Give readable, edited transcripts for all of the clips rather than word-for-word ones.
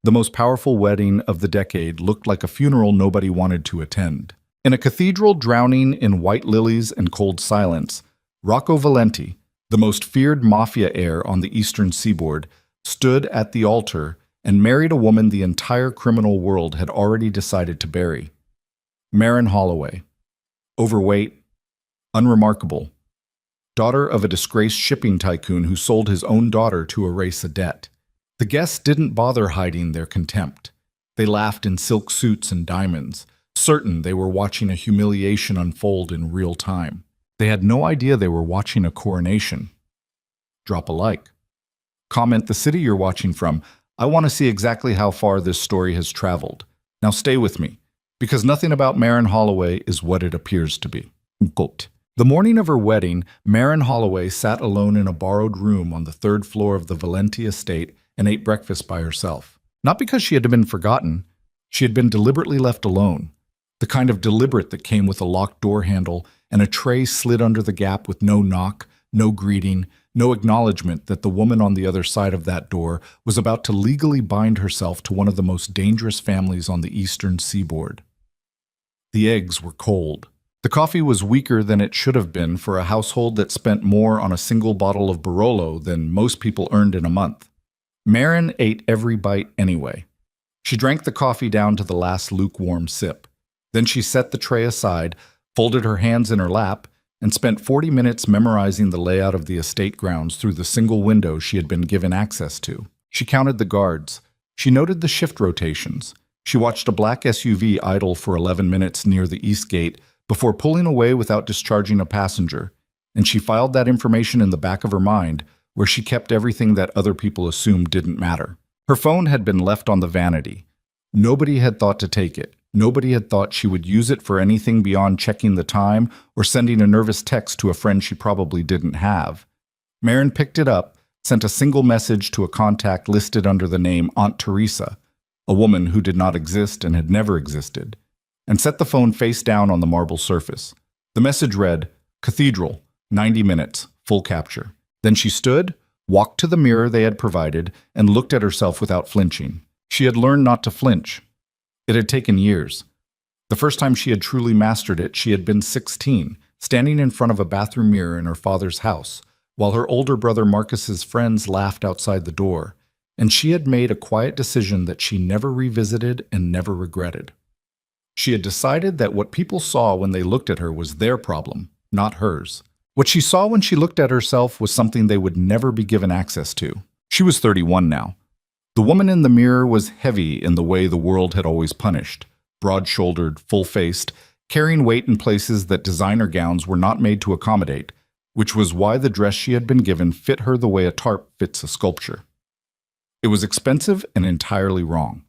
The most powerful wedding of the decade looked like a funeral nobody wanted to attend. In a cathedral drowning in white lilies and cold silence, Rocco Valenti, the most feared mafia heir on the eastern seaboard, stood at the altar and married a woman the entire criminal world had already decided to bury. Maren Holloway. Overweight, unremarkable, daughter of a disgraced shipping tycoon who sold his own daughter to erase a debt. The guests didn't bother hiding their contempt. They laughed in silk suits and diamonds, certain they were watching a humiliation unfold in real time. They had no idea they were watching a coronation. Drop a like. Comment the city you're watching from. I want to see exactly how far this story has traveled. Now stay with me, because nothing about Maren Holloway is what it appears to be. Quote. The morning of her wedding, Maren Holloway sat alone in a borrowed room on the third floor of the Valenti estate and ate breakfast by herself. Not because she had been forgotten, she had been deliberately left alone. The kind of deliberate that came with a locked door handle and a tray slid under the gap with no knock, no greeting, no acknowledgement that the woman on the other side of that door was about to legally bind herself to one of the most dangerous families on the eastern seaboard. The eggs were cold. The coffee was weaker than it should have been for a household that spent more on a single bottle of Barolo than most people earned in a month. Maren ate every bite anyway. She drank the coffee down to the last lukewarm sip. Then she set the tray aside, folded her hands in her lap, and spent 40 minutes memorizing the layout of the estate grounds through the single window she had been given access to. She counted the guards. She noted the shift rotations. She watched a black SUV idle for 11 minutes near the east gate before pulling away without discharging a passenger, and she filed that information in the back of her mind, where she kept everything that other people assumed didn't matter. Her phone had been left on the vanity. Nobody had thought to take it. Nobody had thought she would use it for anything beyond checking the time or sending a nervous text to a friend she probably didn't have. Maren picked it up, sent a single message to a contact listed under the name Aunt Teresa, a woman who did not exist and had never existed, and set the phone face down on the marble surface. The message read, Cathedral, 90 minutes, full capture. Then she stood, walked to the mirror they had provided, and looked at herself without flinching. She had learned not to flinch. It had taken years. The first time she had truly mastered it, she had been 16, standing in front of a bathroom mirror in her father's house, while her older brother Marcus's friends laughed outside the door, and she had made a quiet decision that she never revisited and never regretted. She had decided that what people saw when they looked at her was their problem, not hers. What she saw when she looked at herself was something they would never be given access to. She was 31 now. The woman in the mirror was heavy in the way the world had always punished, broad-shouldered, full-faced, carrying weight in places that designer gowns were not made to accommodate, which was why the dress she had been given fit her the way a tarp fits a sculpture. It was expensive and entirely wrong.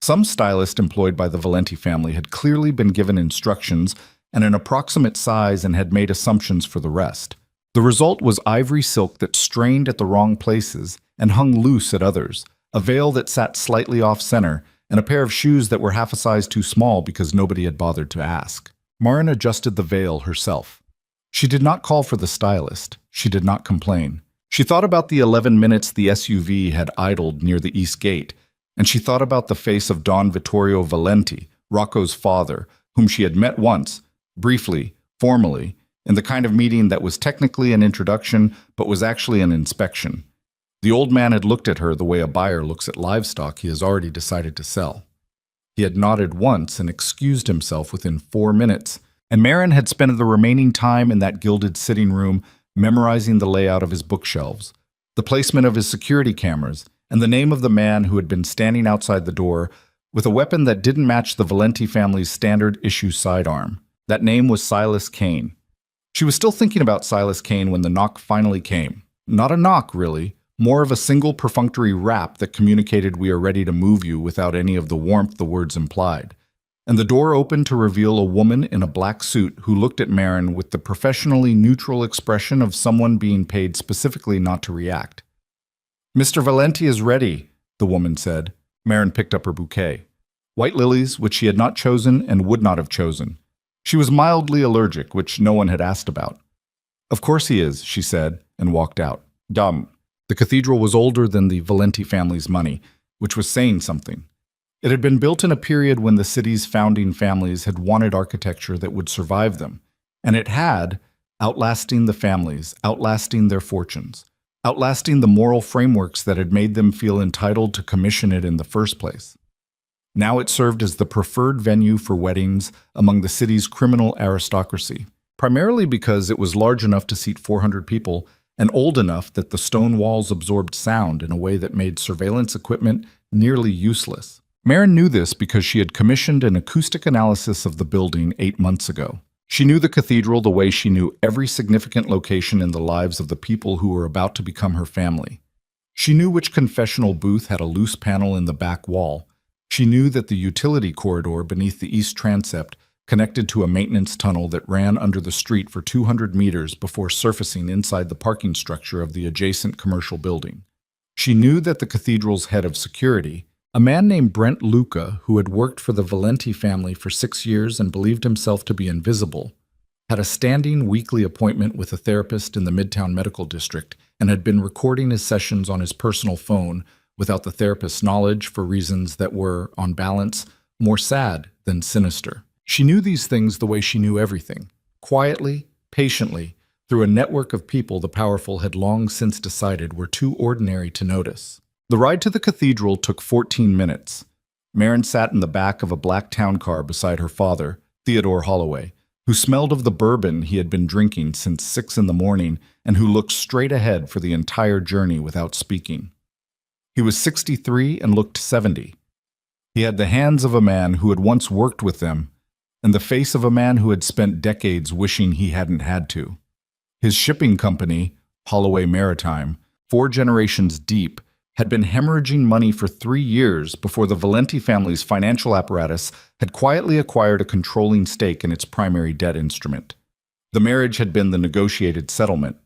Some stylist employed by the Valenti family had clearly been given instructions and an approximate size and had made assumptions for the rest. The result was ivory silk that strained at the wrong places and hung loose at others, a veil that sat slightly off-center, and a pair of shoes that were half a size too small because nobody had bothered to ask. Maren adjusted the veil herself. She did not call for the stylist. She did not complain. She thought about the 11 minutes the SUV had idled near the east gate, and she thought about the face of Don Vittorio Valenti, Rocco's father, whom she had met once, briefly, formally, in the kind of meeting that was technically an introduction but was actually an inspection. The old man had looked at her the way a buyer looks at livestock he has already decided to sell. He had nodded once and excused himself within 4 minutes, and Maren had spent the remaining time in that gilded sitting room memorizing the layout of his bookshelves, the placement of his security cameras, and the name of the man who had been standing outside the door with a weapon that didn't match the Valenti family's standard issue sidearm. That name was Silas Kane. She was still thinking about Silas Kane when the knock finally came. Not a knock, really, more of a single perfunctory rap that communicated we are ready to move you without any of the warmth the words implied. And the door opened to reveal a woman in a black suit who looked at Maren with the professionally neutral expression of someone being paid specifically not to react. "Mr. Valenti is ready," the woman said. Maren picked up her bouquet. White lilies, which she had not chosen and would not have chosen. She was mildly allergic, which no one had asked about. "Of course he is," she said, and walked out. Dumb. The cathedral was older than the Valenti family's money, which was saying something. It had been built in a period when the city's founding families had wanted architecture that would survive them, and it had, outlasting the families, outlasting their fortunes, outlasting the moral frameworks that had made them feel entitled to commission it in the first place. Now it served as the preferred venue for weddings among the city's criminal aristocracy, primarily because it was large enough to seat 400 people and old enough that the stone walls absorbed sound in a way that made surveillance equipment nearly useless. Marin knew this because she had commissioned an acoustic analysis of the building 8 months ago. She knew the cathedral the way she knew every significant location in the lives of the people who were about to become her family. She knew which confessional booth had a loose panel in the back wall. She knew that the utility corridor beneath the east transept connected to a maintenance tunnel that ran under the street for 200 meters before surfacing inside the parking structure of the adjacent commercial building. She knew that the cathedral's head of security, a man named Brent Luca, who had worked for the Valenti family for 6 years and believed himself to be invisible, had a standing weekly appointment with a therapist in the Midtown Medical District and had been recording his sessions on his personal phone without the therapist's knowledge for reasons that were, on balance, more sad than sinister. She knew these things the way she knew everything, quietly, patiently, through a network of people the powerful had long since decided were too ordinary to notice. The ride to the cathedral took 14 minutes. Marin sat in the back of a black town car beside her father, Theodore Holloway, who smelled of the bourbon he had been drinking since 6 in the morning and who looked straight ahead for the entire journey without speaking. He was 63 and looked 70. He had the hands of a man who had once worked with them and the face of a man who had spent decades wishing he hadn't had to. His shipping company, Holloway Maritime, 4 generations deep, had been hemorrhaging money for 3 years before the Valenti family's financial apparatus had quietly acquired a controlling stake in its primary debt instrument. The marriage had been the negotiated settlement.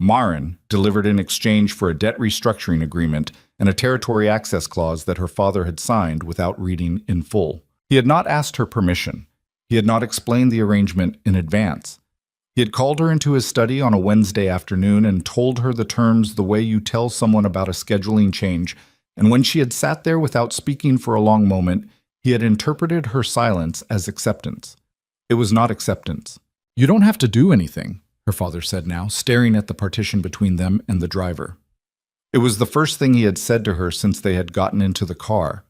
Marin delivered in exchange for a debt restructuring agreement and a territory access clause that her father had signed without reading in full. He had not asked her permission. He had not explained the arrangement in advance. He had called her into his study on a Wednesday afternoon and told her the terms the way you tell someone about a scheduling change, and when she had sat there without speaking for a long moment, he had interpreted her silence as acceptance. It was not acceptance. "You don't have to do anything," her father said now, staring at the partition between them and the driver. It was the first thing he had said to her since they had gotten into the car.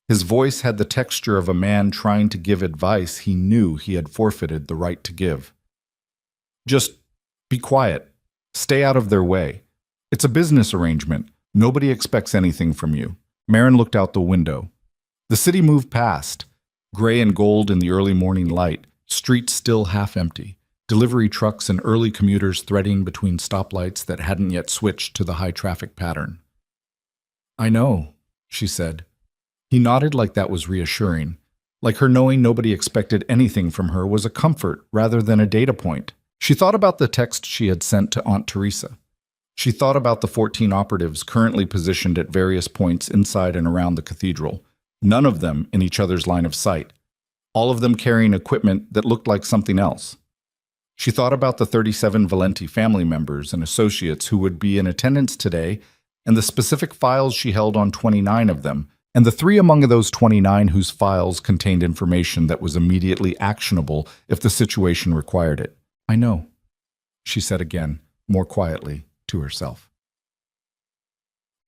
His voice had the texture of a man trying to give advice he knew he had forfeited the right to give. "Just be quiet. Stay out of their way. It's a business arrangement. Nobody expects anything from you." Marin looked out the window. The city moved past, gray and gold in the early morning light, streets still half empty, delivery trucks and early commuters threading between stoplights that hadn't yet switched to the high-traffic pattern. "I know," she said. He nodded like that was reassuring, like her knowing nobody expected anything from her was a comfort rather than a data point. She thought about the text she had sent to Aunt Teresa. She thought about the 14 operatives currently positioned at various points inside and around the cathedral, none of them in each other's line of sight, all of them carrying equipment that looked like something else. She thought about the 37 Valenti family members and associates who would be in attendance today and the specific files she held on 29 of them, and the 3 among those 29 whose files contained information that was immediately actionable if the situation required it. "I know," she said again, more quietly, to herself.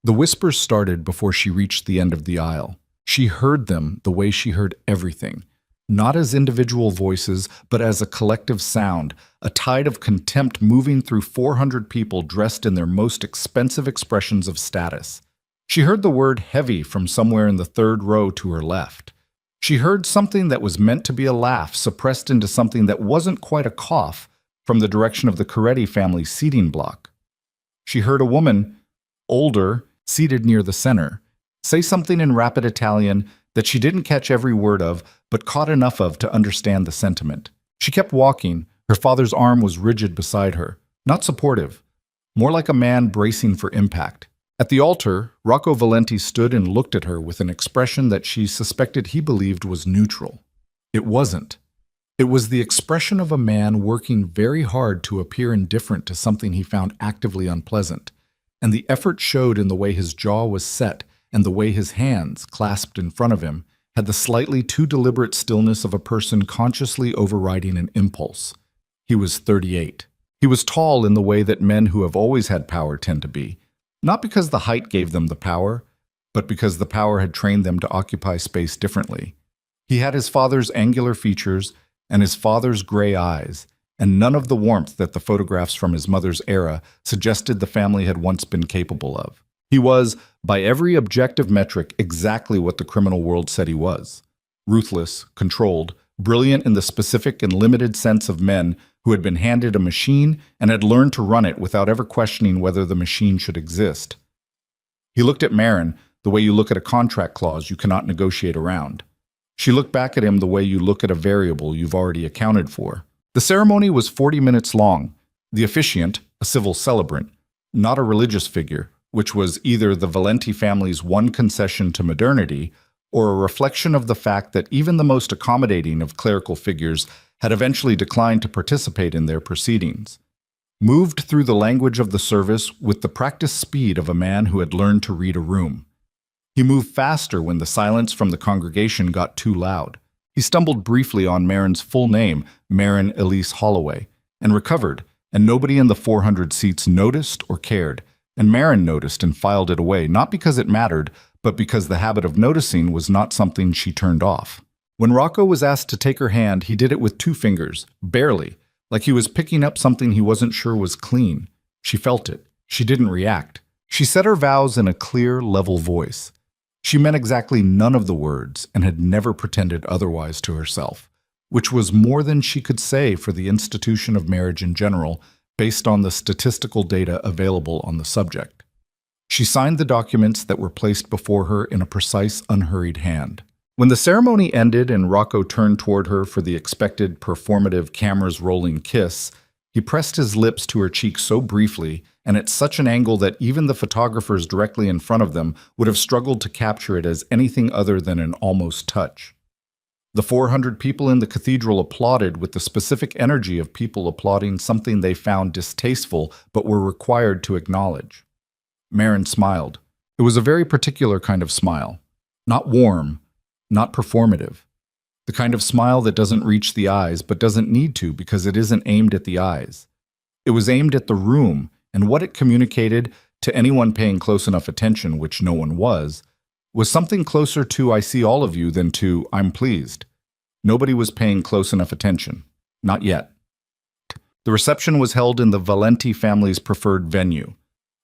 The whispers started before she reached the end of the aisle. She heard them the way she heard everything, not as individual voices, but as a collective sound, a tide of contempt moving through 400 people dressed in their most expensive expressions of status. She heard the word heavy from somewhere in the 3rd row to her left. She heard something that was meant to be a laugh suppressed into something that wasn't quite a cough from the direction of the Coretti family seating block. She heard a woman, older, seated near the center, say something in rapid Italian that she didn't catch every word of, but caught enough of to understand the sentiment. She kept walking. Her father's arm was rigid beside her, not supportive, more like a man bracing for impact. At the altar, Rocco Valenti stood and looked at her with an expression that she suspected he believed was neutral. It wasn't. It was the expression of a man working very hard to appear indifferent to something he found actively unpleasant, and the effort showed in the way his jaw was set and the way his hands, clasped in front of him, had the slightly too deliberate stillness of a person consciously overriding an impulse. He was 38. He was tall in the way that men who have always had power tend to be, not because the height gave them the power, but because the power had trained them to occupy space differently. He had his father's angular features and his father's gray eyes, and none of the warmth that the photographs from his mother's era suggested the family had once been capable of. He was, by every objective metric, exactly what the criminal world said he was. Ruthless, controlled, brilliant in the specific and limited sense of men who had been handed a machine and had learned to run it without ever questioning whether the machine should exist. He looked at Marin the way you look at a contract clause you cannot negotiate around. She looked back at him the way you look at a variable you've already accounted for. The ceremony was 40 minutes long. The officiant, a civil celebrant, not a religious figure, which was either the Valenti family's one concession to modernity or a reflection of the fact that even the most accommodating of clerical figures had eventually declined to participate in their proceedings. Moved through the language of the service with the practiced speed of a man who had learned to read a room. He moved faster when the silence from the congregation got too loud. He stumbled briefly on Marin's full name, Marin Elise Holloway, and recovered, and nobody in the 400 seats noticed or cared, and Marin noticed and filed it away, not because it mattered, but because the habit of noticing was not something she turned off. When Rocco was asked to take her hand, he did it with 2 fingers, barely, like he was picking up something he wasn't sure was clean. She felt it. She didn't react. She said her vows in a clear, level voice. She meant exactly none of the words and had never pretended otherwise to herself, which was more than she could say for the institution of marriage in general, based on the statistical data available on the subject. She signed the documents that were placed before her in a precise, unhurried hand. When the ceremony ended and Rocco turned toward her for the expected performative cameras rolling kiss, he pressed his lips to her cheek so briefly and at such an angle that even the photographers directly in front of them would have struggled to capture it as anything other than an almost touch. The 400 people in the cathedral applauded with the specific energy of people applauding something they found distasteful but were required to acknowledge. Marin smiled. It was a very particular kind of smile. Not warm, not performative. The kind of smile that doesn't reach the eyes but doesn't need to because it isn't aimed at the eyes. It was aimed at the room, and what it communicated to anyone paying close enough attention, which no one was something closer to "I see all of you" than to "I'm pleased." Nobody was paying close enough attention. Not yet. The reception was held in the Valenti family's preferred venue,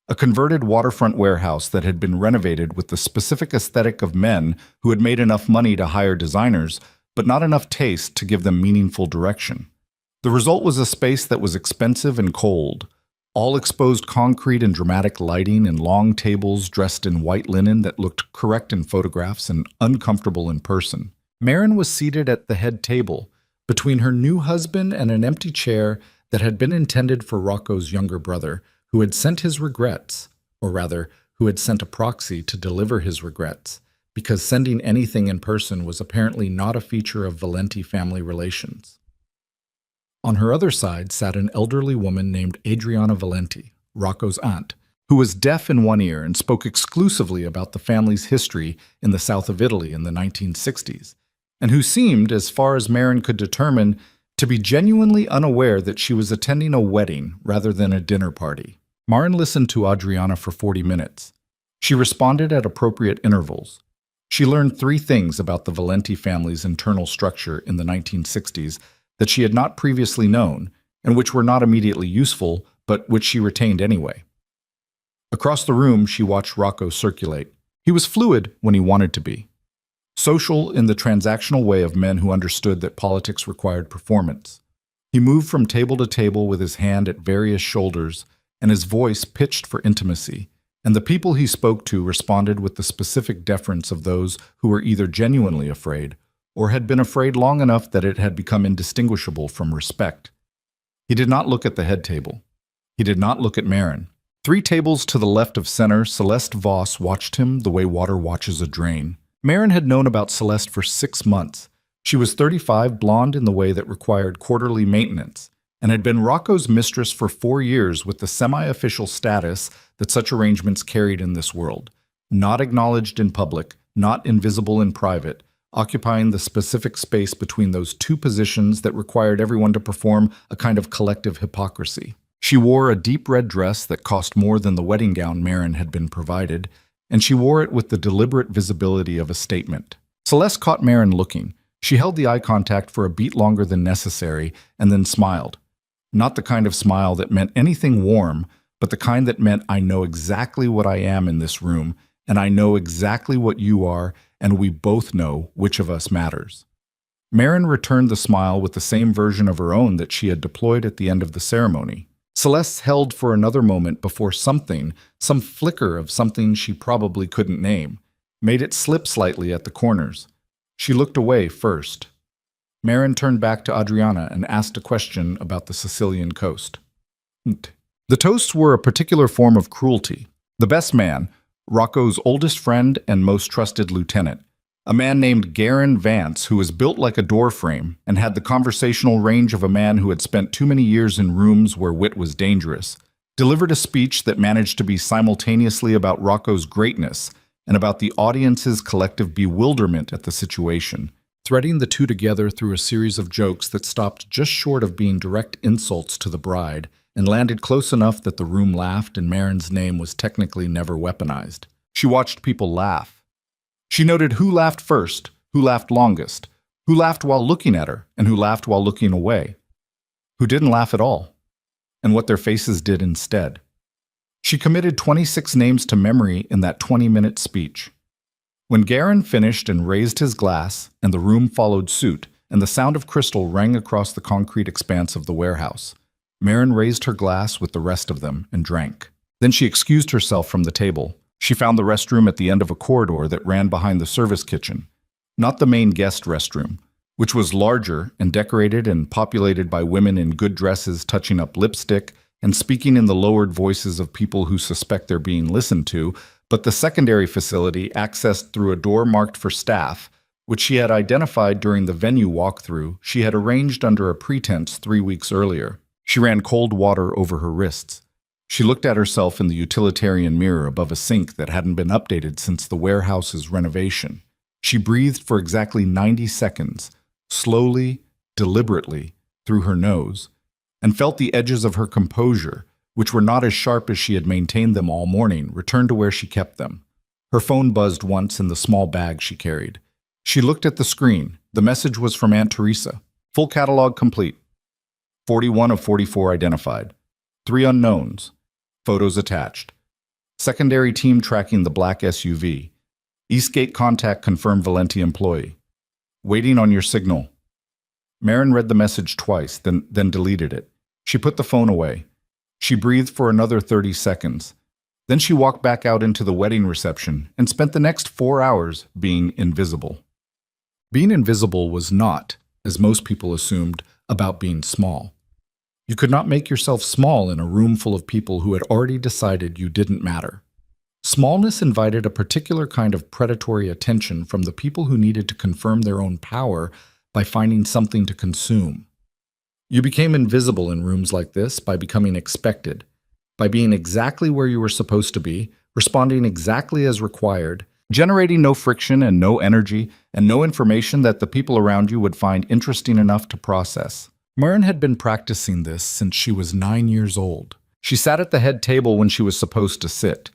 a converted waterfront warehouse that had been renovated with the specific aesthetic of men who had made enough money to hire designers, but not enough taste to give them meaningful direction. The result was a space that was expensive and cold, all exposed concrete and dramatic lighting and long tables dressed in white linen that looked correct in photographs and uncomfortable in person. Marin was seated at the head table, between her new husband and an empty chair that had been intended for Rocco's younger brother, who had sent his regrets, or rather, who had sent a proxy to deliver his regrets, because sending anything in person was apparently not a feature of Valenti family relations. On her other side sat an elderly woman named Adriana Valenti, Rocco's aunt, who was deaf in one ear and spoke exclusively about the family's history in the south of Italy in the 1960s, and who seemed, as far as Marin could determine, to be genuinely unaware that she was attending a wedding rather than a dinner party. Marin listened to Adriana for 40 minutes. She responded at appropriate intervals. She learned 3 things about the Valenti family's internal structure in the 1960s that she had not previously known, and which were not immediately useful, but which she retained anyway. Across the room, she watched Rocco circulate. He was fluid when he wanted to be. Social in the transactional way of men who understood that politics required performance. He moved from table to table with his hand at various shoulders and his voice pitched for intimacy, and the people he spoke to responded with the specific deference of those who were either genuinely afraid or had been afraid long enough that it had become indistinguishable from respect. He did not look at the head table. He did not look at Marin. 3 tables to the left of center, Celeste Voss watched him the way water watches a drain. Marin had known about Celeste for 6 months. She was 35, blonde in the way that required quarterly maintenance, and had been Rocco's mistress for 4 years with the semi-official status that such arrangements carried in this world. not acknowledged in public, not invisible in private, occupying the specific space between those two positions that required everyone to perform a kind of collective hypocrisy. She wore a deep red dress that cost more than the wedding gown Marin had been provided, and she wore it with the deliberate visibility of a statement. Celeste caught Marin looking. She held the eye contact for a beat longer than necessary and then smiled. Not the kind of smile that meant anything warm, but the kind that meant I know exactly what I am in this room, and I know exactly what you are, and we both know which of us matters. Marin returned the smile with the same version of her own that she had deployed at the end of the ceremony. Celeste held for another moment before something, some flicker of something she probably couldn't name, made it slip slightly at the corners. She looked away first. Marin turned back to Adriana and asked a question about the Sicilian coast. The toasts were a particular form of cruelty. The best man, Rocco's oldest friend and most trusted lieutenant, a man named Garen Vance, who was built like a doorframe and had the conversational range of a man who had spent too many years in rooms where wit was dangerous, delivered a speech that managed to be simultaneously about Rocco's greatness and about the audience's collective bewilderment at the situation, threading the two together through a series of jokes that stopped just short of being direct insults to the bride and landed close enough that the room laughed and Marin's name was technically never weaponized. She watched people laugh. She noted who laughed first, who laughed longest, who laughed while looking at her, and who laughed while looking away, who didn't laugh at all, and what their faces did instead. She committed 26 names to memory in that 20-minute speech. When Garen finished and raised his glass, and the room followed suit, and the sound of crystal rang across the concrete expanse of the warehouse, Marin raised her glass with the rest of them and drank. Then she excused herself from the table. She found the restroom at the end of a corridor that ran behind the service kitchen, not the main guest restroom, which was larger and decorated and populated by women in good dresses touching up lipstick and speaking in the lowered voices of people who suspect they're being listened to, but the secondary facility accessed through a door marked for staff, which she had identified during the venue walkthrough she had arranged under a pretense 3 weeks earlier. She ran cold water over her wrists. She looked at herself in the utilitarian mirror above a sink that hadn't been updated since the warehouse's renovation. She breathed for exactly 90 seconds, slowly, deliberately, through her nose, and felt the edges of her composure, which were not as sharp as she had maintained them all morning, return to where she kept them. Her phone buzzed once in the small bag she carried. She looked at the screen. The message was from Aunt Teresa. Full catalog complete. 41 of 44 identified. 3 unknowns. Photos attached. Secondary team tracking the black SUV. Eastgate contact confirmed Valenti employee. Waiting on your signal. Marin read the message twice, then deleted it. She put the phone away. She breathed for another 30 seconds. Then she walked back out into the wedding reception and spent the next 4 hours being invisible. Being invisible was not, as most people assumed, about being small. You could not make yourself small in a room full of people who had already decided you didn't matter. Smallness invited a particular kind of predatory attention from the people who needed to confirm their own power by finding something to consume. You became invisible in rooms like this by becoming expected, by being exactly where you were supposed to be, responding exactly as required, generating no friction and no energy and no information that the people around you would find interesting enough to process. Marin had been practicing this since she was 9 years old. She sat at the head table when she was supposed to sit.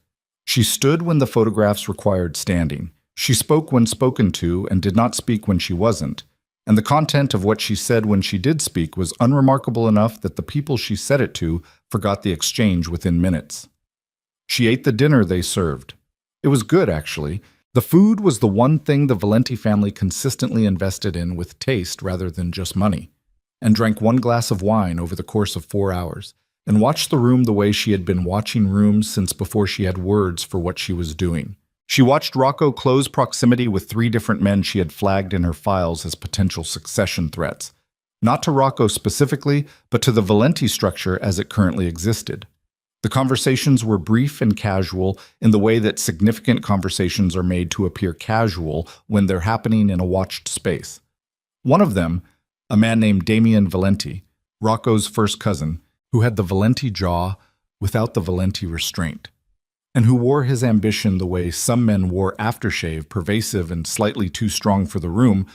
She stood when the photographs required standing. She spoke when spoken to and did not speak when she wasn't. And the content of what she said when she did speak was unremarkable enough that the people she said it to forgot the exchange within minutes. She ate the dinner they served. It was good, actually. The food was the one thing the Valenti family consistently invested in with taste rather than just money, and drank 1 glass of wine over the course of 4 hours, and watched the room the way she had been watching rooms since before she had words for what she was doing. She watched Rocco close proximity with 3 different men she had flagged in her files as potential succession threats, not to Rocco specifically, but to the Valenti structure as it currently existed. The conversations were brief and casual in the way that significant conversations are made to appear casual when they're happening in a watched space. One of them, a man named Damien Valenti, Rocco's first cousin, who had the Valenti jaw without the Valenti restraint. and who wore his ambition the way some men wore aftershave, pervasive and slightly too strong for the room,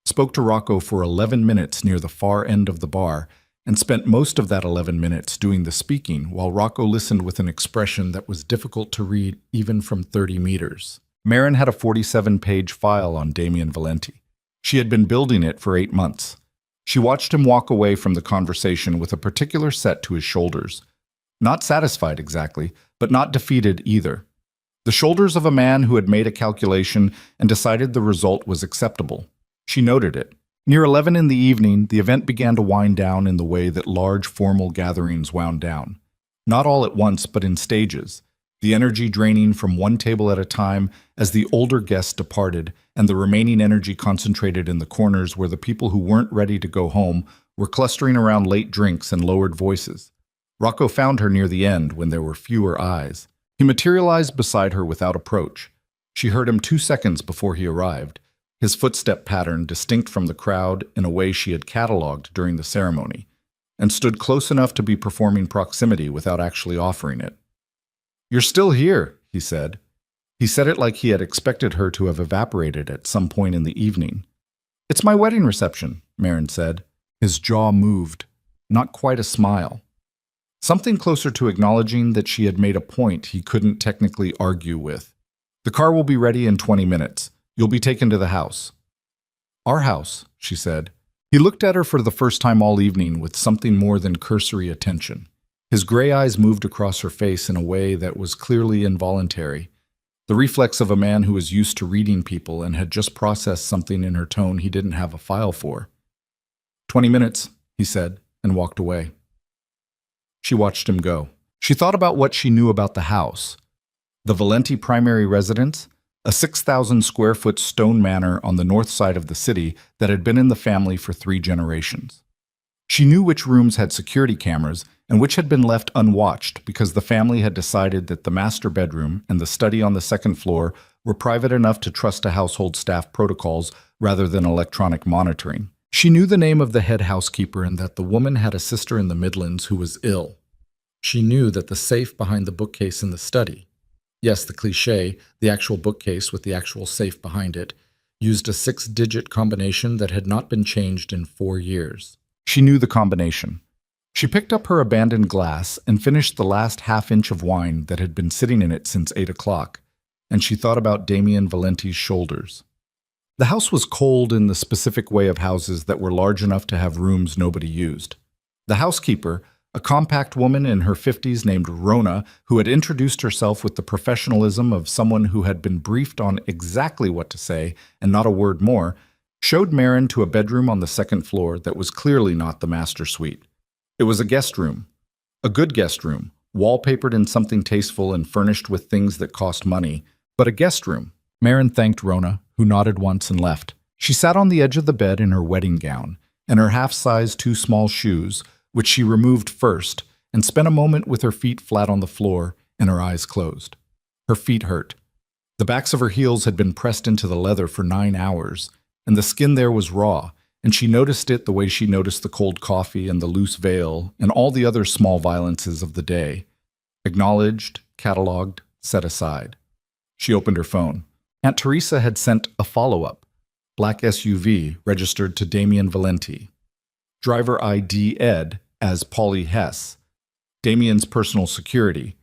spoke to Rocco for 11 minutes near the far end of the bar, and spent most of that 11 minutes doing the speaking while Rocco listened with an expression that was difficult to read even from 30 meters. Marin had a 47-page file on Damien Valenti. She had been building it for 8 months. She watched him walk away from the conversation with a particular set to his shoulders. Not satisfied exactly, but not defeated either. The shoulders of a man who had made a calculation and decided the result was acceptable. She noted it. Near 11 in the evening, the event began to wind down in the way that large formal gatherings wound down. Not all at once, but in stages, the energy draining from one table at a time as the older guests departed, and the remaining energy concentrated in the corners where the people who weren't ready to go home were clustering around late drinks and lowered voices. Rocco found her near the end when there were fewer eyes. He materialized beside her without approach. She heard him 2 seconds before he arrived, his footstep pattern distinct from the crowd in a way she had catalogued during the ceremony, and stood close enough to be performing proximity without actually offering it. "You're still here," he said. He said it like he had expected her to have evaporated at some point in the evening. "It's my wedding reception," Marin said. His jaw moved, not quite a smile. Something closer to acknowledging that she had made a point he couldn't technically argue with. "The car will be ready in 20 minutes. You'll be taken to the house." "Our house," she said. He looked at her for the first time all evening with something more than cursory attention. His gray eyes moved across her face in a way that was clearly involuntary, the reflex of a man who was used to reading people and had just processed something in her tone he didn't have a file for. 20 minutes, he said, and walked away. She watched him go. She thought about what she knew about the house. The Valenti primary residence, a 6,000-square-foot stone manor on the north side of the city that had been in the family for 3 generations. She knew which rooms had security cameras and which had been left unwatched because the family had decided that the master bedroom and the study on the second floor were private enough to trust to household staff protocols rather than electronic monitoring. She knew the name of the head housekeeper and that the woman had a sister in the Midlands who was ill. She knew that the safe behind the bookcase in the study, yes, the cliché, the actual bookcase with the actual safe behind it, used a 6-digit combination that had not been changed in 4 years. She knew the combination. She picked up her abandoned glass and finished the last half-inch of wine that had been sitting in it since 8 o'clock, and she thought about Damien Valenti's shoulders. The house was cold in the specific way of houses that were large enough to have rooms nobody used. The housekeeper, a compact woman in her 50s named Rona, who had introduced herself with the professionalism of someone who had been briefed on exactly what to say and not a word more, showed Marin to a bedroom on the second floor that was clearly not the master suite. It was a guest room. A good guest room, wallpapered in something tasteful and furnished with things that cost money, but a guest room. Marin thanked Rona, who nodded once and left. She sat on the edge of the bed in her wedding gown and her half-size too small shoes, which she removed first, and spent a moment with her feet flat on the floor and her eyes closed. Her feet hurt. The backs of her heels had been pressed into the leather for 9 hours, and the skin there was raw, and she noticed it the way she noticed the cold coffee and the loose veil and all the other small violences of the day. Acknowledged, catalogued, set aside. She opened her phone. Aunt Teresa had sent a follow-up. Black SUV registered to Damien Valenti. Driver ID Ed as Polly Hess. Damien's personal security.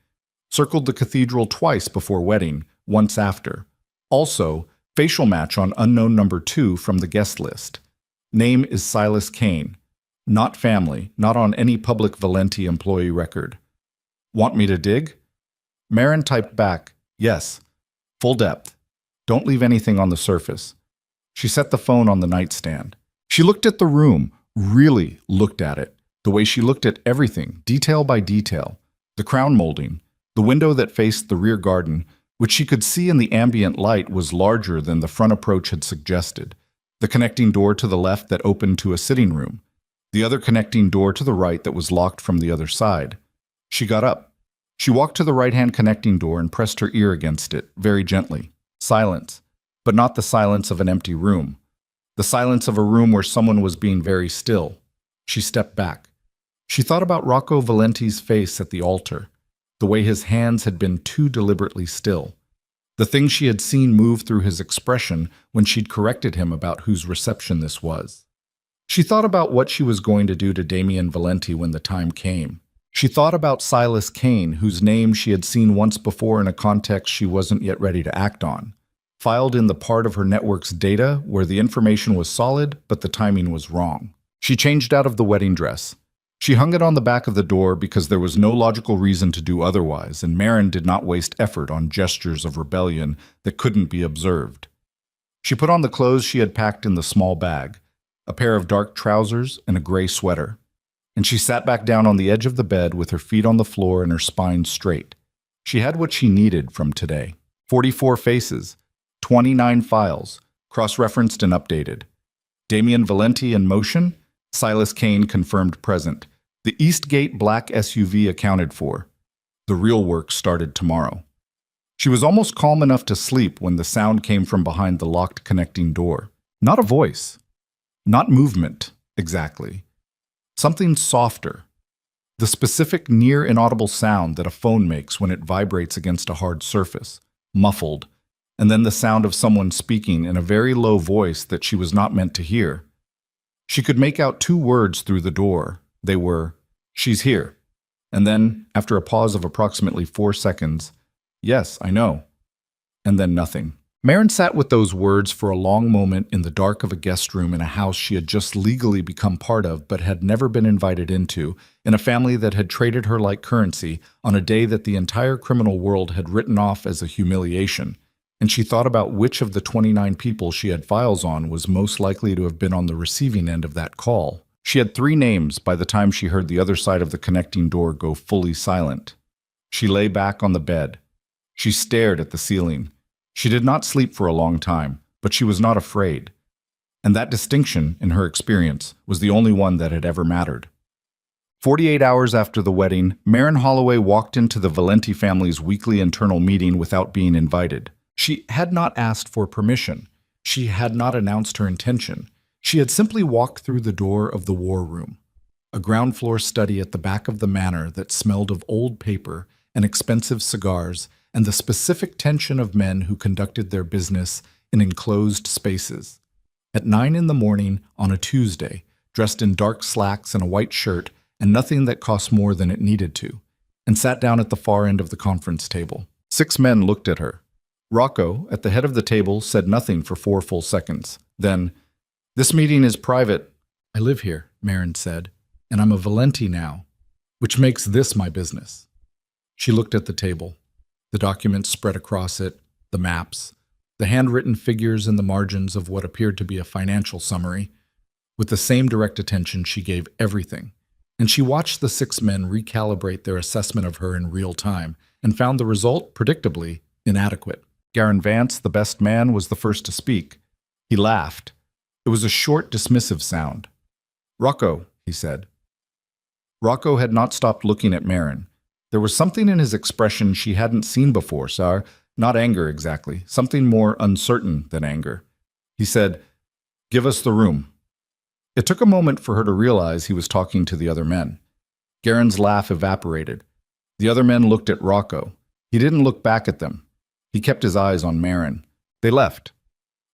Circled the cathedral twice before wedding, once after. Also, facial match on unknown number 2 from the guest list. Name is Silas Kane. Not family, not on any public Valenti employee record. Want me to dig? Marin typed back, yes. Full depth. Don't leave anything on the surface. She set the phone on the nightstand. She looked at the room, really looked at it, the way she looked at everything, detail by detail. The crown molding, the window that faced the rear garden, which she could see in the ambient light was larger than the front approach had suggested. The connecting door to the left that opened to a sitting room. The other connecting door to the right that was locked from the other side. She got up. She walked to the right-hand connecting door and pressed her ear against it, very gently. Silence, but not the silence of an empty room. The silence of a room where someone was being very still. She stepped back. She thought about Rocco Valenti's face at the altar. the way his hands had been too deliberately still. The things she had seen move through his expression when she'd corrected him about whose reception this was. She thought about what she was going to do to Damien Valenti when the time came. She thought about Silas Kane, whose name she had seen once before in a context she wasn't yet ready to act on, filed in the part of her network's data where the information was solid but the timing was wrong. She changed out of the wedding dress. She hung it on the back of the door because there was no logical reason to do otherwise, and Marin did not waste effort on gestures of rebellion that couldn't be observed. She put on the clothes she had packed in the small bag, a pair of dark trousers and a gray sweater, and she sat back down on the edge of the bed with her feet on the floor and her spine straight. She had what she needed from today. 44 faces, 29 files, cross-referenced and updated. Damien Valenti in motion, Silas Kane confirmed present. The Eastgate black SUV accounted for. The real work started tomorrow. She was almost calm enough to sleep when the sound came from behind the locked connecting door. Not a voice. Not movement, exactly. Something softer. The specific near inaudible sound that a phone makes when it vibrates against a hard surface, muffled, and then the sound of someone speaking in a very low voice that she was not meant to hear. She could make out 2 words through the door. They were, "She's here." And then, after a pause of approximately 4 seconds, "Yes, I know." And then nothing. Marin sat with those words for a long moment in the dark of a guest room in a house she had just legally become part of but had never been invited into, in a family that had traded her like currency on a day that the entire criminal world had written off as a humiliation. And she thought about which of the 29 people she had files on was most likely to have been on the receiving end of that call. She had 3 names by the time she heard the other side of the connecting door go fully silent. She lay back on the bed. She stared at the ceiling. She did not sleep for a long time, but she was not afraid. And that distinction, in her experience, was the only one that had ever mattered. 48 hours after the wedding, Marin Holloway walked into the Valenti family's weekly internal meeting without being invited. She had not asked for permission. She had not announced her intention. She had simply walked through the door of the war room, a ground floor study at the back of the manor that smelled of old paper and expensive cigars and the specific tension of men who conducted their business in enclosed spaces. At 9 in the morning on a Tuesday, dressed in dark slacks and a white shirt and nothing that cost more than it needed to, and sat down at the far end of the conference table. 6 men looked at her. Rocco, at the head of the table, said nothing for 4 full seconds. Then, "This meeting is private." "I live here," Marin said, "and I'm a Valenti now, which makes this my business." She looked at the table. The documents spread across it, the maps, the handwritten figures in the margins of what appeared to be a financial summary. With the same direct attention, she gave everything. And she watched the 6 men recalibrate their assessment of her in real time and found the result, predictably, inadequate. Garen Vance, the best man, was the first to speak. He laughed. It was a short, dismissive sound. "Rocco," he said. Rocco had not stopped looking at Marin. There was something in his expression she hadn't seen before, Sar. Not anger exactly, something more uncertain than anger. He said, "Give us the room." It took a moment for her to realize he was talking to the other men. Garen's laugh evaporated. The other men looked at Rocco. He didn't look back at them. He kept his eyes on Marin. They left.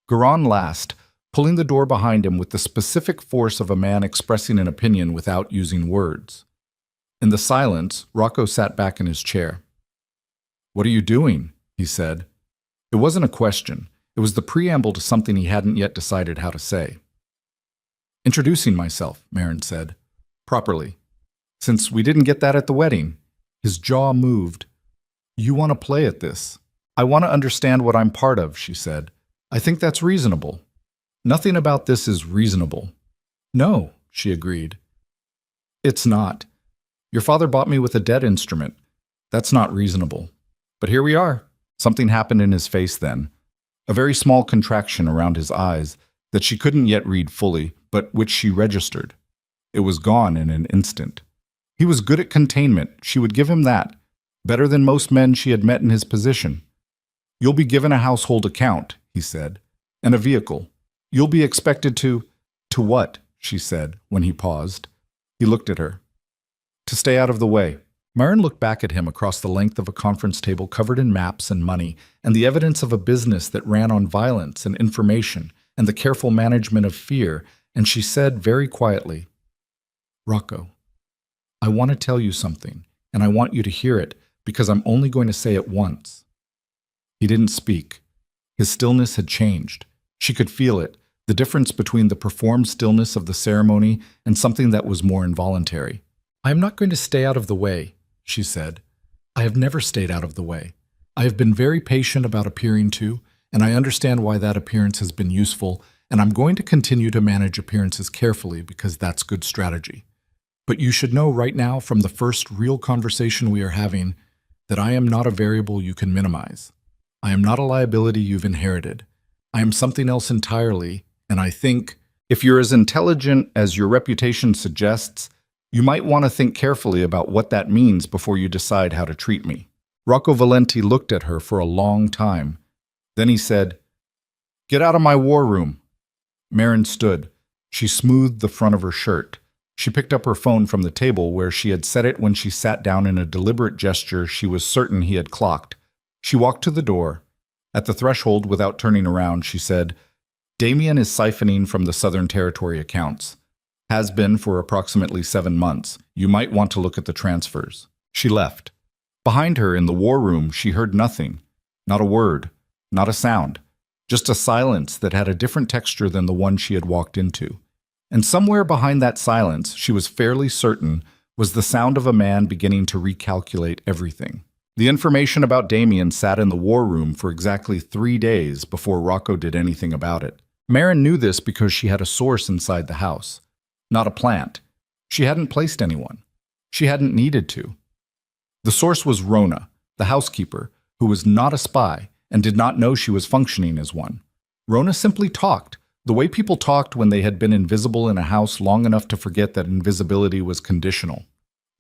Garan last, pulling the door behind him with the specific force of a man expressing an opinion without using words. In the silence, Rocco sat back in his chair. "What are you doing?" he said. It wasn't a question. It was the preamble to something he hadn't yet decided how to say. "Introducing myself," Marin said. "Properly. Since we didn't get that at the wedding." His jaw moved. "You want to play at this?" "I want to understand what I'm part of," she said. "I think that's reasonable." "Nothing about this is reasonable." "No," she agreed. "It's not. Your father bought me with a debt instrument. That's not reasonable. But here we are." Something happened in his face then. A very small contraction around his eyes that she couldn't yet read fully, but which she registered. It was gone in an instant. He was good at containment. She would give him that. Better than most men she had met in his position. "You'll be given a household account," he said, "and a vehicle. You'll be expected to—" "To what?" she said, when he paused. He looked at her. "To stay out of the way. Myron looked back at him across the length of a conference table covered in maps and money, and the evidence of a business that ran on violence and information, and the careful management of fear, and she said very quietly, "Rocco, I want to tell you something, and I want you to hear it, because I'm only going to say it once." He didn't speak. His stillness had changed. She could feel it, the difference between the performed stillness of the ceremony and something that was more involuntary. "I am not going to stay out of the way," she said. "I have never stayed out of the way. I have been very patient about appearing to, and I understand why that appearance has been useful, and I'm going to continue to manage appearances carefully because that's good strategy. But you should know right now, from the first real conversation we are having, that I am not a variable you can minimize. I am not a liability you've inherited. I am something else entirely, and I think, if you're as intelligent as your reputation suggests, you might want to think carefully about what that means before you decide how to treat me." Rocco Valenti looked at her for a long time. Then he said, "Get out of my war room." Marin stood. She smoothed the front of her shirt. She picked up her phone from the table where she had set it when she sat down in a deliberate gesture she was certain he had clocked. She walked to the door. At the threshold, without turning around, she said, "Damien is siphoning from the Southern Territory accounts. Has been for approximately 7 months. You might want to look at the transfers." She left. Behind her in the war room, she heard nothing. Not a word. Not a sound. Just a silence that had a different texture than the one she had walked into. And somewhere behind that silence, she was fairly certain, was the sound of a man beginning to recalculate everything. The information about Damien sat in the war room for exactly 3 days before Rocco did anything about it. Marin knew this because she had a source inside the house. Not a plant. She hadn't placed anyone. She hadn't needed to. The source was Rona, the housekeeper, who was not a spy and did not know she was functioning as one. Rona simply talked, the way people talked when they had been invisible in a house long enough to forget that invisibility was conditional.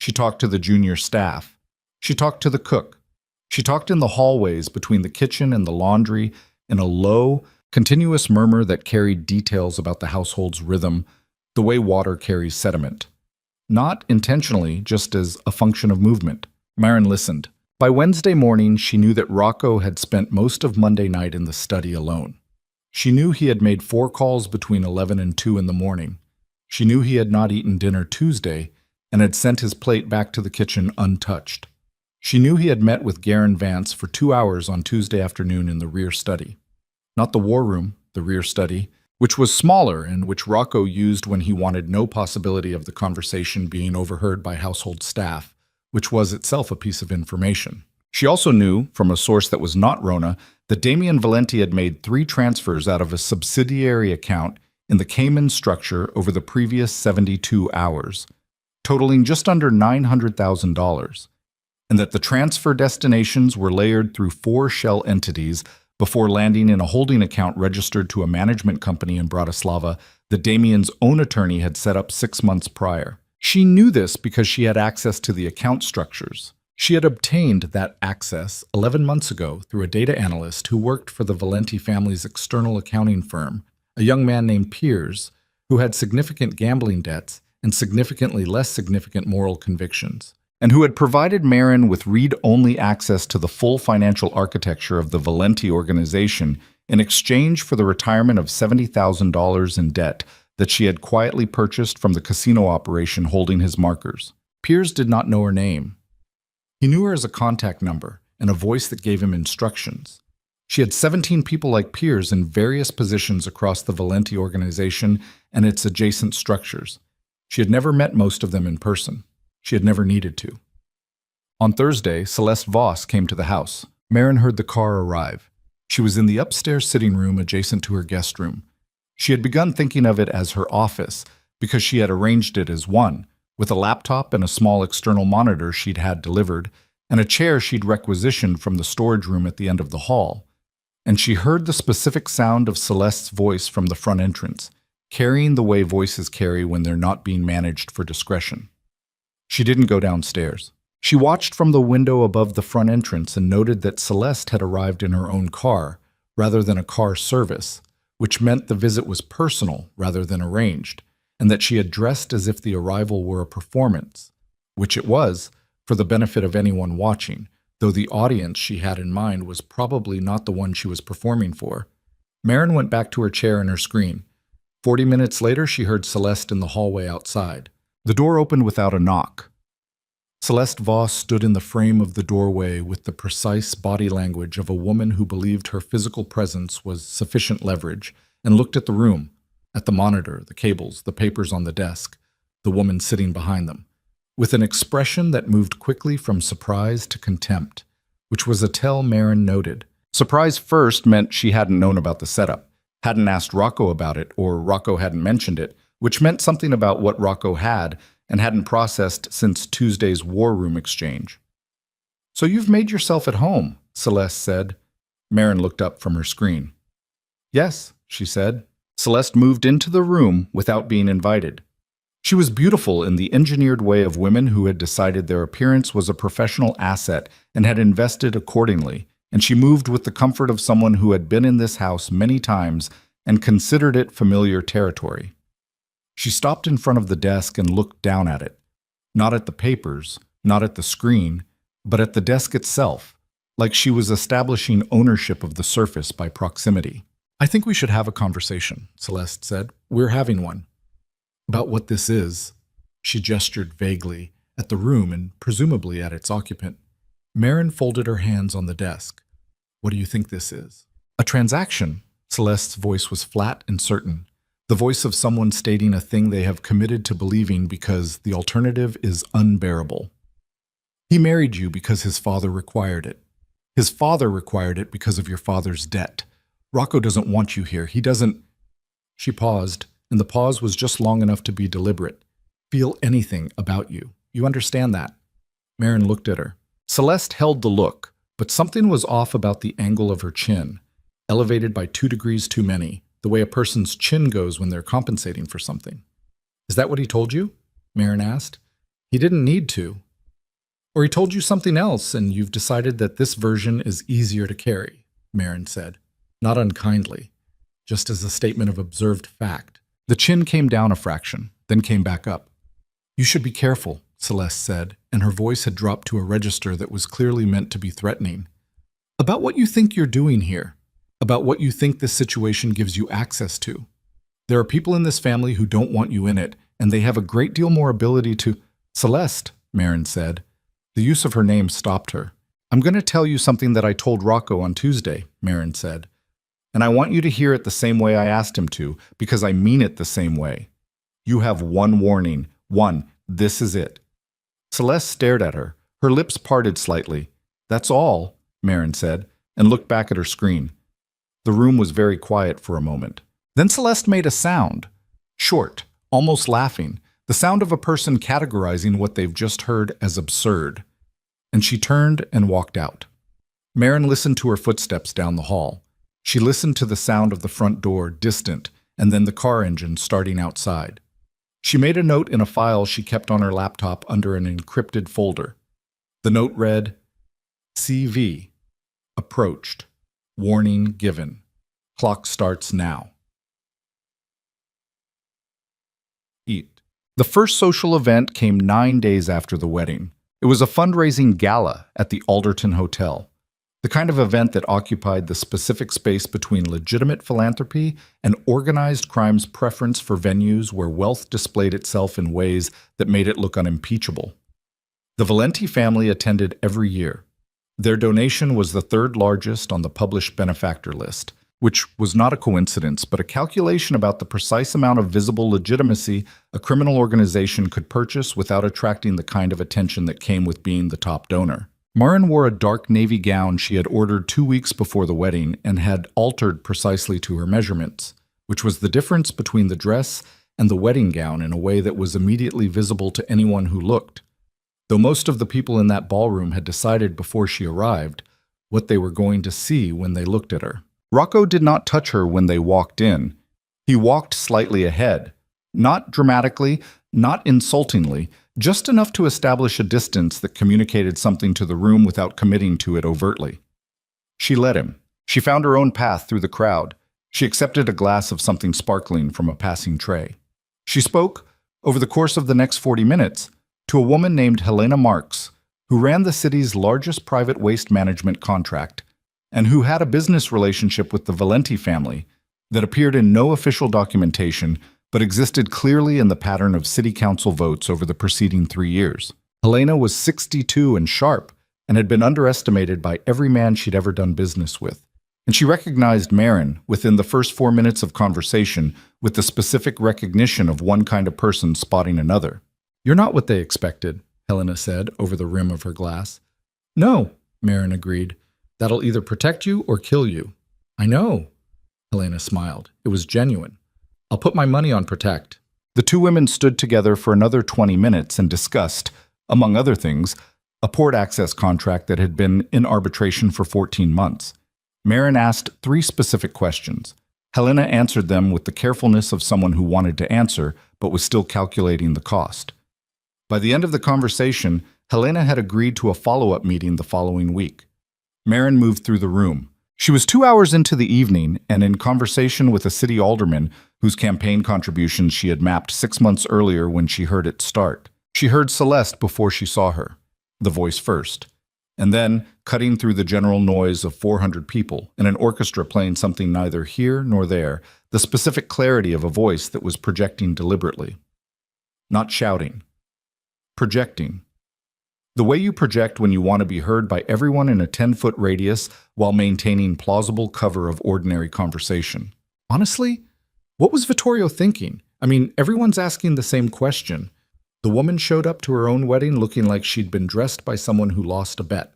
She talked to the junior staff. She talked to the cook. She talked in the hallways between the kitchen and the laundry in a low, continuous murmur that carried details about the household's rhythm, the way water carries sediment. Not intentionally, just as a function of movement. Marin listened. By Wednesday morning, she knew that Rocco had spent most of Monday night in the study alone. She knew he had made 4 calls between 11 and 2 in the morning. She knew he had not eaten dinner Tuesday and had sent his plate back to the kitchen untouched. She knew he had met with Garen Vance for 2 hours on Tuesday afternoon in the rear study. Not the war room, the rear study, which was smaller and which Rocco used when he wanted no possibility of the conversation being overheard by household staff, which was itself a piece of information. She also knew, from a source that was not Rona, that Damien Valenti had made 3 transfers out of a subsidiary account in the Cayman structure over the previous 72 hours, totaling just under $900,000, and that the transfer destinations were layered through 4 shell entities before landing in a holding account registered to a management company in Bratislava that Damien's own attorney had set up 6 months prior. She knew this because she had access to the account structures. She had obtained that access 11 months ago through a data analyst who worked for the Valenti family's external accounting firm, a young man named Piers, who had significant gambling debts and significantly less significant moral convictions, and who had provided Marin with read-only access to the full financial architecture of the Valenti organization in exchange for the retirement of $70,000 in debt that she had quietly purchased from the casino operation holding his markers. Piers did not know her name. He knew her as a contact number and a voice that gave him instructions. She had 17 people like Piers in various positions across the Valenti organization and its adjacent structures. She had never met most of them in person. She had never needed to. On Thursday, Celeste Voss came to the house. Marin heard the car arrive. She was in the upstairs sitting room adjacent to her guest room. She had begun thinking of it as her office because she had arranged it as one, with a laptop and a small external monitor she'd had delivered, and a chair she'd requisitioned from the storage room at the end of the hall. And she heard the specific sound of Celeste's voice from the front entrance, carrying the way voices carry when they're not being managed for discretion. She didn't go downstairs. She watched from the window above the front entrance and noted that Celeste had arrived in her own car, rather than a car service, which meant the visit was personal rather than arranged, and that she had dressed as if the arrival were a performance, which it was, for the benefit of anyone watching, though the audience she had in mind was probably not the one she was performing for. Marin went back to her chair and her screen. 40 minutes later, she heard Celeste in the hallway outside. The door opened without a knock. Celeste Voss stood in the frame of the doorway with the precise body language of a woman who believed her physical presence was sufficient leverage, and looked at the room, at the monitor, the cables, the papers on the desk, the woman sitting behind them, with an expression that moved quickly from surprise to contempt, which was a tell Marin noted. Surprise first meant she hadn't known about the setup, hadn't asked Rocco about it, or Rocco hadn't mentioned it, which meant something about what Rocco had and hadn't processed since Tuesday's war room exchange. "So you've made yourself at home," Celeste said. Marin looked up from her screen. "Yes," she said. Celeste moved into the room without being invited. She was beautiful in the engineered way of women who had decided their appearance was a professional asset and had invested accordingly, and she moved with the comfort of someone who had been in this house many times and considered it familiar territory. She stopped in front of the desk and looked down at it, not at the papers, not at the screen, but at the desk itself, like she was establishing ownership of the surface by proximity. "I think we should have a conversation," Celeste said. "We're having one." "About what this is." She gestured vaguely at the room and presumably at its occupant. Marin folded her hands on the desk. "What do you think this is?" "A transaction." Celeste's voice was flat and certain, the voice of someone stating a thing they have committed to believing because the alternative is unbearable. "He married you because his father required it. His father required it because of your father's debt. Rocco doesn't want you here. He doesn't—" She paused, and the pause was just long enough to be deliberate. "Feel anything about you. You understand that?" Marin looked at her. Celeste held the look, but something was off about the angle of her chin, elevated by 2 degrees too many, the way a person's chin goes when they're compensating for something. "Is that what he told you?" Marin asked. "He didn't need to. Or he told you something else, and you've decided that this version is easier to carry," Marin said, not unkindly, just as a statement of observed fact. The chin came down a fraction, then came back up. "You should be careful," Celeste said, and her voice had dropped to a register that was clearly meant to be threatening. "About what you think you're doing here. About what you think this situation gives you access to. There are people in this family who don't want you in it, and they have a great deal more ability to—" "Celeste," Marin said. The use of her name stopped her. "I'm going to tell you something that I told Rocco on Tuesday," Marin said. "And I want you to hear it the same way I asked him to, because I mean it the same way. You have one warning. One. This is it." Celeste stared at her. Her lips parted slightly. "That's all," Marin said, and looked back at her screen. The room was very quiet for a moment. Then Celeste made a sound. Short, almost laughing, the sound of a person categorizing what they've just heard as absurd. And she turned and walked out. Marin listened to her footsteps down the hall. She listened to the sound of the front door, distant, and then the car engine starting outside. She made a note in a file she kept on her laptop under an encrypted folder. The note read, "CV. Approached. Warning given. Clock starts now." Eat. The first social event came 9 days after the wedding. It was a fundraising gala at the Alderton Hotel, the kind of event that occupied the specific space between legitimate philanthropy and organized crime's preference for venues where wealth displayed itself in ways that made it look unimpeachable. The Valenti family attended every year. Their donation was the 3rd largest on the published benefactor list, which was not a coincidence, but a calculation about the precise amount of visible legitimacy a criminal organization could purchase without attracting the kind of attention that came with being the top donor. Marin wore a dark navy gown she had ordered 2 weeks before the wedding and had altered precisely to her measurements, which was the difference between the dress and the wedding gown in a way that was immediately visible to anyone who looked. Though most of the people in that ballroom had decided before she arrived what they were going to see when they looked at her. Rocco did not touch her when they walked in. He walked slightly ahead, not dramatically, not insultingly, just enough to establish a distance that communicated something to the room without committing to it overtly. She led him. She found her own path through the crowd. She accepted a glass of something sparkling from a passing tray. She spoke, over the course of the next 40 minutes, to a woman named Helena Marks, who ran the city's largest private waste management contract, and who had a business relationship with the Valenti family that appeared in no official documentation but existed clearly in the pattern of city council votes over the preceding 3 years. Helena was 62 and sharp, and had been underestimated by every man she'd ever done business with. And she recognized Marin within the first 4 minutes of conversation with the specific recognition of one kind of person spotting another. "You're not what they expected," Helena said over the rim of her glass. "No," Marin agreed. "That'll either protect you or kill you." "I know," Helena smiled. It was genuine. "I'll put my money on protect." The two women stood together for another 20 minutes and discussed, among other things, a port access contract that had been in arbitration for 14 months. Marin asked 3 specific questions. Helena answered them with the carefulness of someone who wanted to answer but was still calculating the cost. By the end of the conversation, Helena had agreed to a follow-up meeting the following week. Marin moved through the room. She was 2 hours into the evening and in conversation with a city alderman whose campaign contributions she had mapped 6 months earlier when she heard it start. She heard Celeste before she saw her, the voice first, and then, cutting through the general noise of 400 people and an orchestra playing something neither here nor there, the specific clarity of a voice that was projecting deliberately. Not shouting. Projecting. The way you project when you want to be heard by everyone in a 10-foot radius while maintaining plausible cover of ordinary conversation. Honestly, what was Vittorio thinking? I mean, everyone's asking the same question. The woman showed up to her own wedding looking like she'd been dressed by someone who lost a bet.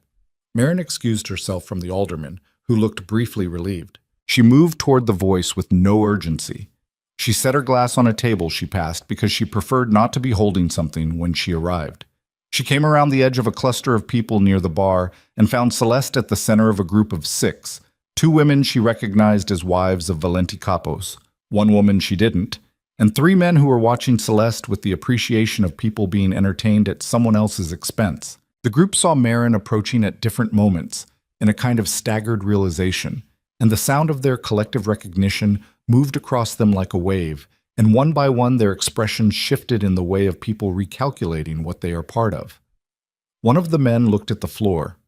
Marin excused herself from the alderman, who looked briefly relieved. She moved toward the voice with no urgency. She set her glass on a table she passed because she preferred not to be holding something when she arrived. She came around the edge of a cluster of people near the bar and found Celeste at the center of a group of 6, 2 women she recognized as wives of Valenti Capos, 1 woman she didn't, and 3 men who were watching Celeste with the appreciation of people being entertained at someone else's expense. The group saw Marin approaching at different moments, in a kind of staggered realization, and the sound of their collective recognition moved across them like a wave, and one by one their expressions shifted in the way of people recalculating what they are part of. One of the men looked at the floor.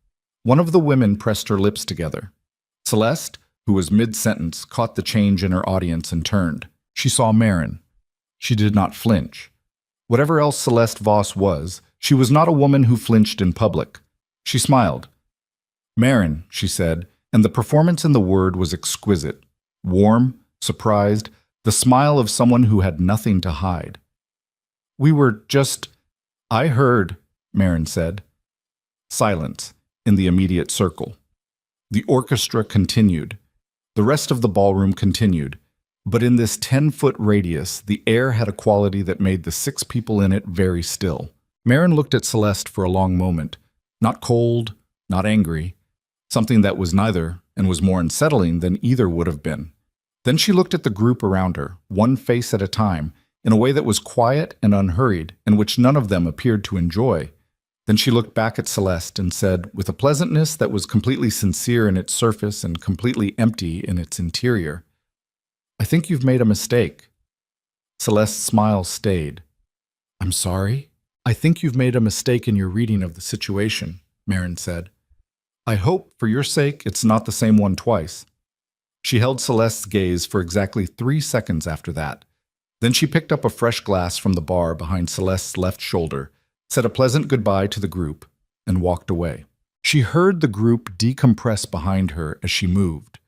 One of the women pressed her lips together. Celeste, who was mid-sentence, caught the change in her audience and turned. She saw Marin. She did not flinch. Whatever else Celeste Voss was, she was not a woman who flinched in public. She smiled. "Marin," she said, and the performance in the word was exquisite. Warm, surprised, the smile of someone who had nothing to hide. "We were just—" "I heard," Marin said. Silence in the immediate circle. The orchestra continued. The rest of the ballroom continued. But in this 10-foot radius, the air had a quality that made the 6 people in it very still. Marin looked at Celeste for a long moment, not cold, not angry, something that was neither and was more unsettling than either would have been. Then she looked at the group around her, one face at a time, in a way that was quiet and unhurried, and which none of them appeared to enjoy. Then she looked back at Celeste and said, with a pleasantness that was completely sincere in its surface and completely empty in its interior, "I think you've made a mistake." Celeste's smile stayed. "I'm sorry?" "I think you've made a mistake in your reading of the situation," Marin said. "I hope, for your sake, it's not the same one twice." She held Celeste's gaze for exactly 3 seconds after that. Then she picked up a fresh glass from the bar behind Celeste's left shoulder, said a pleasant goodbye to the group, and walked away. She heard the group decompress behind her as she moved,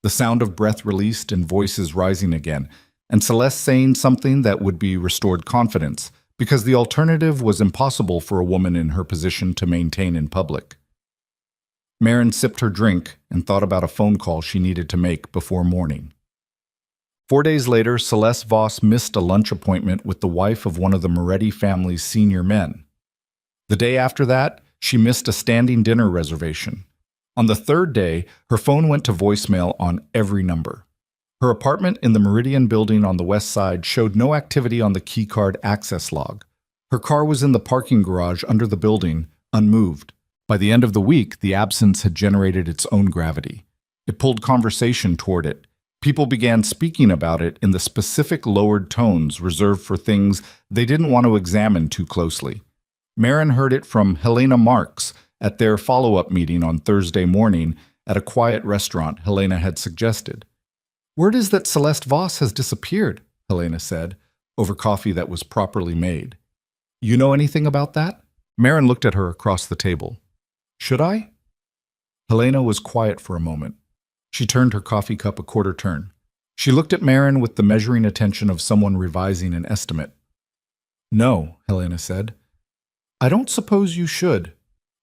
the sound of breath released and voices rising again, and Celeste saying something that would be restored confidence, because the alternative was impossible for a woman in her position to maintain in public. Marin sipped her drink and thought about a phone call she needed to make before morning. 4 days later, Celeste Voss missed a lunch appointment with the wife of one of the Moretti family's senior men. The day after that, she missed a standing dinner reservation. On the 3rd day, her phone went to voicemail on every number. Her apartment in the Meridian building on the west side showed no activity on the keycard access log. Her car was in the parking garage under the building, unmoved. By the end of the week, the absence had generated its own gravity. It pulled conversation toward it. People began speaking about it in the specific lowered tones reserved for things they didn't want to examine too closely. Marin heard it from Helena Marks at their follow-up meeting on Thursday morning at a quiet restaurant Helena had suggested. "Word is that Celeste Voss has disappeared," Helena said, over coffee that was properly made. "You know anything about that?" Marin looked at her across the table. "Should I?" Helena was quiet for a moment. She turned her coffee cup a quarter turn. She looked at Marin with the measuring attention of someone revising an estimate. "No," Helena said. "I don't suppose you should."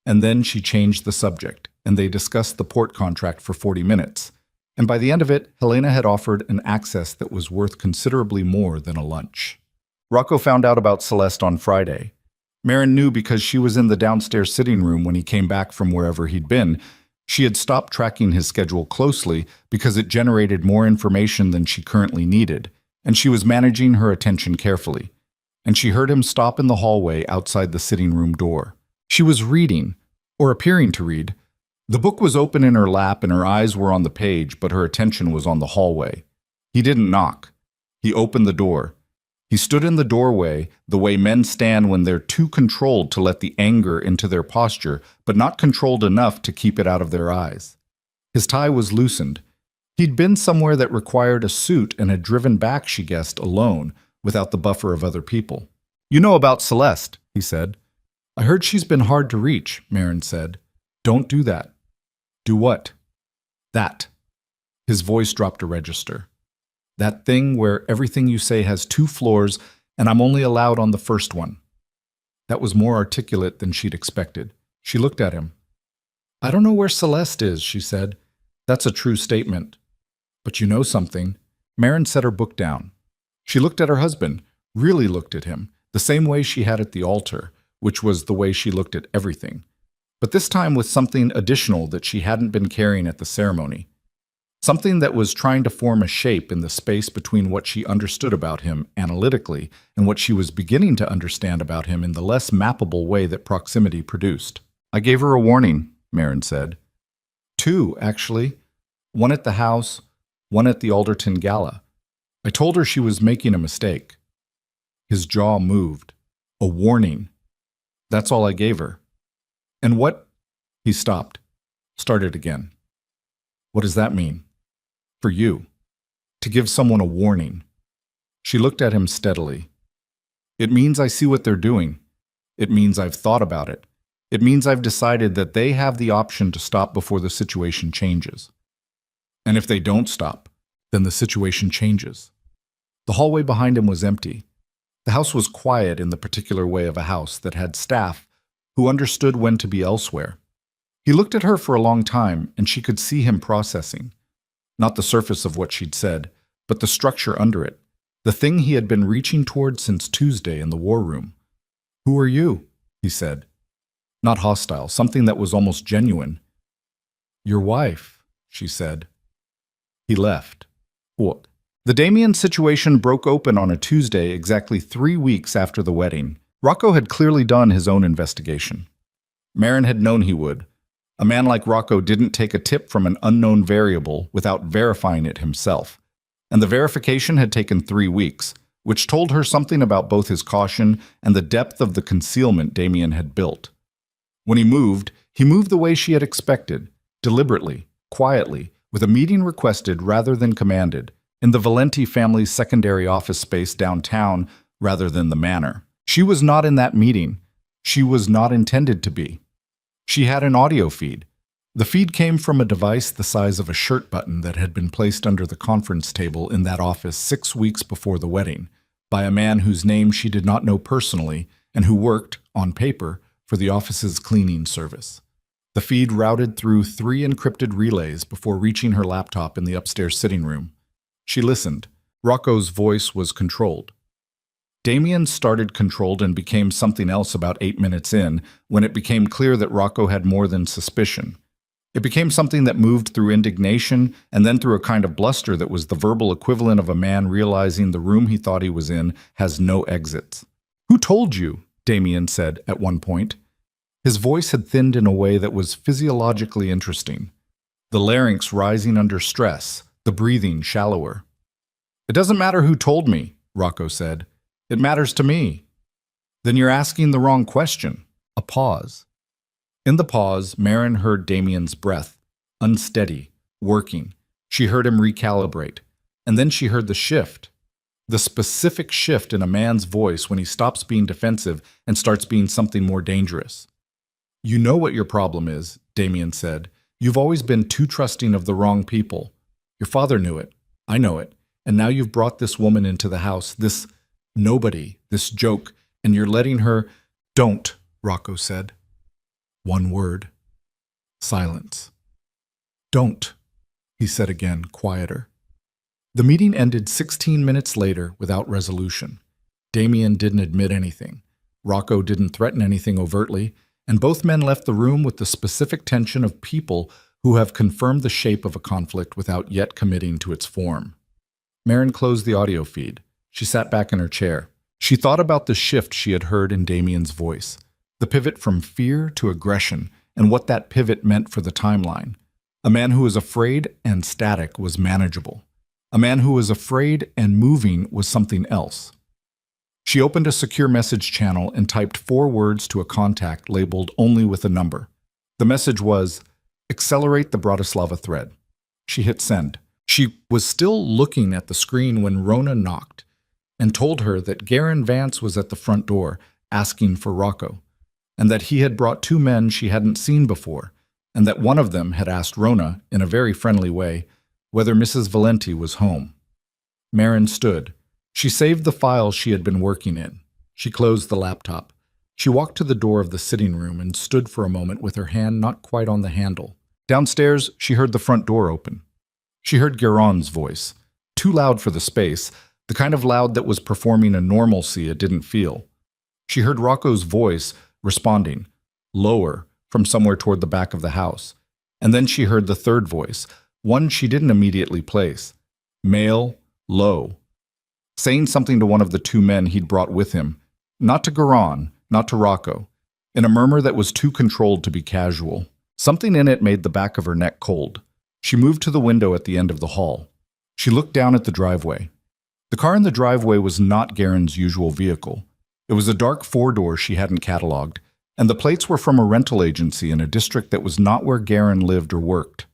And then she changed the subject, and they discussed the port contract for 40 minutes. And by the end of it, Helena had offered an access that was worth considerably more than a lunch. Rocco found out about Celeste on Friday. Marin knew because she was in the downstairs sitting room when he came back from wherever he'd been. She had stopped tracking his schedule closely because it generated more information than she currently needed, and she was managing her attention carefully. And she heard him stop in the hallway outside the sitting room door. She was reading, or appearing to read. The book was open in her lap and her eyes were on the page, but her attention was on the hallway. He didn't knock. He opened the door. He stood in the doorway the way men stand when they're too controlled to let the anger into their posture, but not controlled enough to keep it out of their eyes. His tie was loosened. He'd been somewhere that required a suit and had driven back, she guessed, alone, without the buffer of other people. "You know about Celeste," he said. "I heard she's been hard to reach," Marin said. "Don't do that." "Do what?" "That." His voice dropped a register. "That thing where everything you say has 2 floors and I'm only allowed on the first one." That was more articulate than she'd expected. She looked at him. "I don't know where Celeste is," she said. "That's a true statement." "But you know something." Marin set her book down. She looked at her husband, really looked at him, the same way she had at the altar, which was the way she looked at everything. But this time with something additional that she hadn't been carrying at the ceremony. Something that was trying to form a shape in the space between what she understood about him analytically and what she was beginning to understand about him in the less mappable way that proximity produced. "I gave her a warning," Marin said. 2, actually. One at the house, one at the Alderton Gala. I told her she was making a mistake. His jaw moved. "A warning. That's all I gave her." "And what?" He stopped. Started again. "What does that mean?" "For you. To give someone a warning." She looked at him steadily. "It means I see what they're doing. It means I've thought about it. It means I've decided that they have the option to stop before the situation changes. And if they don't stop, then the situation changes." The hallway behind him was empty. The house was quiet in the particular way of a house that had staff who understood when to be elsewhere. He looked at her for a long time, and she could see him processing. Not the surface of what she'd said, but the structure under it, the thing he had been reaching toward since Tuesday in the war room. "Who are you?" he said. Not hostile, something that was almost genuine. "Your wife," she said. He left. What? The Damien situation broke open on a Tuesday exactly 3 weeks after the wedding. Rocco had clearly done his own investigation. Marin had known he would. A man like Rocco didn't take a tip from an unknown variable without verifying it himself. And the verification had taken 3 weeks, which told her something about both his caution and the depth of the concealment Damien had built. When he moved the way she had expected, deliberately, quietly, with a meeting requested rather than commanded, in the Valenti family's secondary office space downtown rather than the manor. She was not in that meeting. She was not intended to be. She had an audio feed. The feed came from a device the size of a shirt button that had been placed under the conference table in that office 6 weeks before the wedding, by a man whose name she did not know personally and who worked, on paper, for the office's cleaning service. The feed routed through 3 encrypted relays before reaching her laptop in the upstairs sitting room. She listened. Rocco's voice was controlled. Damien started controlled and became something else about 8 minutes in, when it became clear that Rocco had more than suspicion. It became something that moved through indignation and then through a kind of bluster that was the verbal equivalent of a man realizing the room he thought he was in has no exits. "Who told you?" Damien said at one point. His voice had thinned in a way that was physiologically interesting. The larynx rising under stress, the breathing shallower. "It doesn't matter who told me," Rocco said. "It matters to me." Then you're asking the wrong question. A pause. In the pause, Marin heard Damien's breath, unsteady, working. She heard him recalibrate. And then she heard the shift. The specific shift in a man's voice when he stops being defensive and starts being something more dangerous. You know what your problem is, Damien said. You've always been too trusting of the wrong people. Your father knew it. I know it. And now you've brought this woman into the house, this nobody, this joke, and you're letting her— Don't, Rocco said. One word. Silence. Don't, he said again, quieter. The meeting ended 16 minutes later without resolution. Damien didn't admit anything. Rocco didn't threaten anything overtly, and both men left the room with the specific tension of people who have confirmed the shape of a conflict without yet committing to its form. Marin closed the audio feed. She sat back in her chair. She thought about the shift she had heard in Damien's voice, the pivot from fear to aggression, and what that pivot meant for the timeline. A man who was afraid and static was manageable. A man who was afraid and moving was something else. She opened a secure message channel and typed 4 words to a contact labeled only with a number. The message was, "Accelerate the Bratislava thread." She hit send. She was still looking at the screen when Rona knocked and told her that Garen Vance was at the front door asking for Rocco, and that he had brought 2 men she hadn't seen before, and that one of them had asked Rona, in a very friendly way, whether Mrs. Valenti was home. Marin stood. She saved the file she had been working in. She closed the laptop. She walked to the door of the sitting room and stood for a moment with her hand not quite on the handle. Downstairs, she heard the front door open. She heard Guérin's voice, too loud for the space, the kind of loud that was performing a normalcy it didn't feel. She heard Rocco's voice responding, lower, from somewhere toward the back of the house. And then she heard the third voice, one she didn't immediately place, male, low, saying something to one of the 2 men he'd brought with him, not to Guérin, not to Rocco, in a murmur that was too controlled to be casual. Something in it made the back of her neck cold. She moved to the window at the end of the hall. She looked down at the driveway. The car in the driveway was not Garen's usual vehicle. It was a dark 4-door she hadn't cataloged, and the plates were from a rental agency in a district that was not where Garen lived or worked.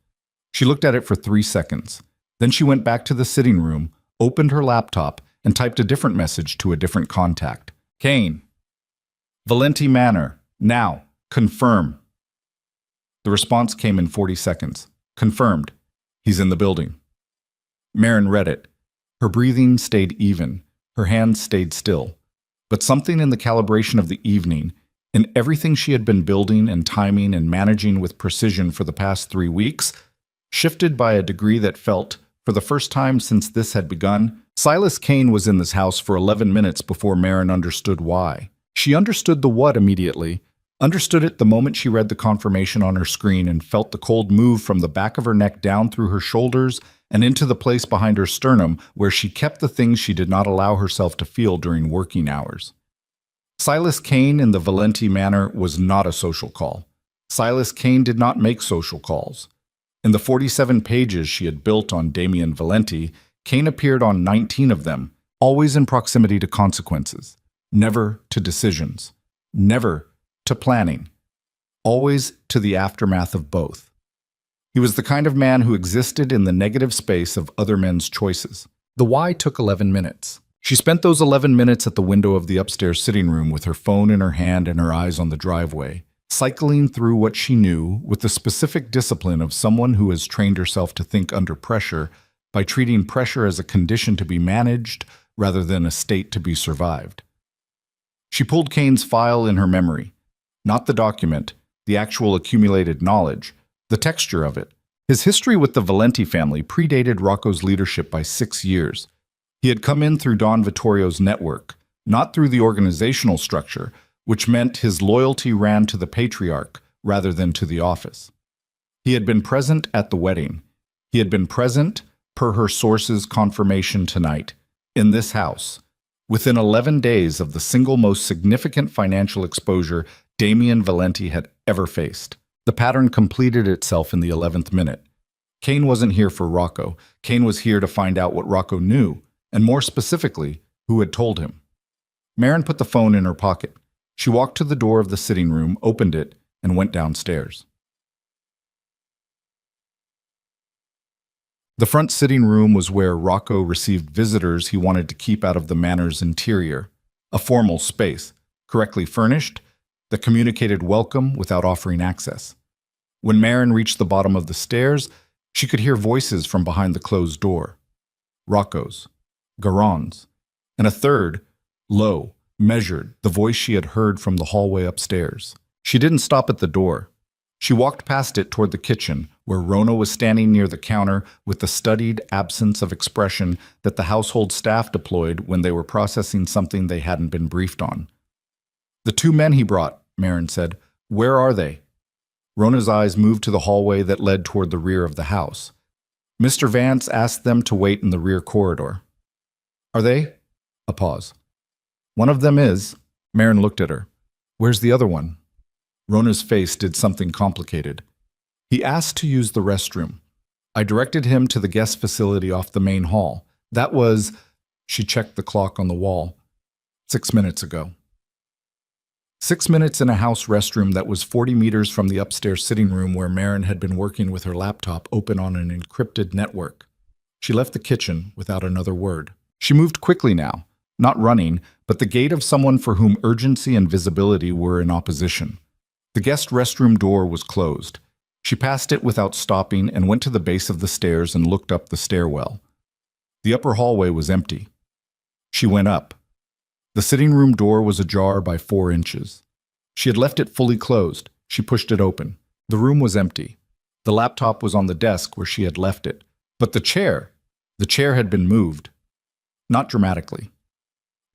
She looked at it for 3 seconds. Then she went back to the sitting room, opened her laptop, and typed a different message to a different contact. Kane. Valenti Manor. Now. Confirm. The response came in 40 seconds. Confirmed. He's in the building. Marin read it. Her breathing stayed even. Her hands stayed still. But something in the calibration of the evening, in everything she had been building and timing and managing with precision for the past 3 weeks, shifted by a degree that felt, for the first time since this had begun, Silas Kane was in this house for 11 minutes before Marin understood why. She understood the what immediately, understood it the moment she read the confirmation on her screen and felt the cold move from the back of her neck down through her shoulders and into the place behind her sternum where she kept the things she did not allow herself to feel during working hours. Silas Kane in the Valenti Manor was not a social call. Silas Kane did not make social calls. In the 47 pages she had built on Damien Valenti, Kane appeared on 19 of them, always in proximity to consequences, never to decisions, never to planning, always to the aftermath of both. He was the kind of man who existed in the negative space of other men's choices. The why took 11 minutes. She spent those 11 minutes at the window of the upstairs sitting room with her phone in her hand and her eyes on the driveway, cycling through what she knew with the specific discipline of someone who has trained herself to think under pressure by treating pressure as a condition to be managed rather than a state to be survived. She pulled Kane's file in her memory, not the document, the actual accumulated knowledge, the texture of it. His history with the Valenti family predated Rocco's leadership by 6 years. He had come in through Don Vittorio's network, not through the organizational structure, which meant his loyalty ran to the patriarch rather than to the office. He had been present at the wedding. He had been present, per her source's confirmation tonight, in this house, within 11 days of the single most significant financial exposure Damien Valenti had ever faced. The pattern completed itself in the 11th minute. Kane wasn't here for Rocco. Kane was here to find out what Rocco knew, and more specifically, who had told him. Marin put the phone in her pocket. She walked to the door of the sitting room, opened it, and went downstairs. The front sitting room was where Rocco received visitors he wanted to keep out of the manor's interior. A formal space, correctly furnished, that communicated welcome without offering access. When Marin reached the bottom of the stairs, she could hear voices from behind the closed door. Rocco's, Garon's, and a third, low, measured, the voice she had heard from the hallway upstairs. She didn't stop at the door. She walked past it toward the kitchen, where Rona was standing near the counter with the studied absence of expression that the household staff deployed when they were processing something they hadn't been briefed on. "The two men he brought," Marin said. "Where are they?" Rona's eyes moved to the hallway that led toward the rear of the house. "Mr. Vance asked them to wait in the rear corridor." "Are they?" A pause. "One of them is." Marin looked at her. "Where's the other one?" Rona's face did something complicated. "He asked to use the restroom. I directed him to the guest facility off the main hall. That was," she checked the clock on the wall, "6 minutes ago." 6 minutes in a house restroom that was 40 meters from the upstairs sitting room where Marin had been working with her laptop open on an encrypted network. She left the kitchen without another word. She moved quickly now, not running, but the gait of someone for whom urgency and visibility were in opposition. The guest restroom door was closed. She passed it without stopping and went to the base of the stairs and looked up the stairwell. The upper hallway was empty. She went up. The sitting room door was ajar by 4 inches. She had left it fully closed. She pushed it open. The room was empty. The laptop was on the desk where she had left it. But the chair had been moved. Not dramatically.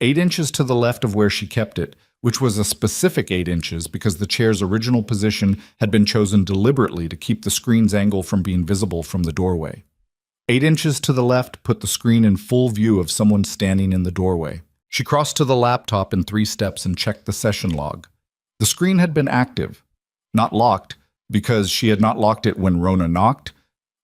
8 inches to the left of where she kept it, which was a specific 8 inches because the chair's original position had been chosen deliberately to keep the screen's angle from being visible from the doorway. 8 inches to the left put the screen in full view of someone standing in the doorway. She crossed to the laptop in 3 steps and checked the session log. The screen had been active, not locked, because she had not locked it when Rona knocked.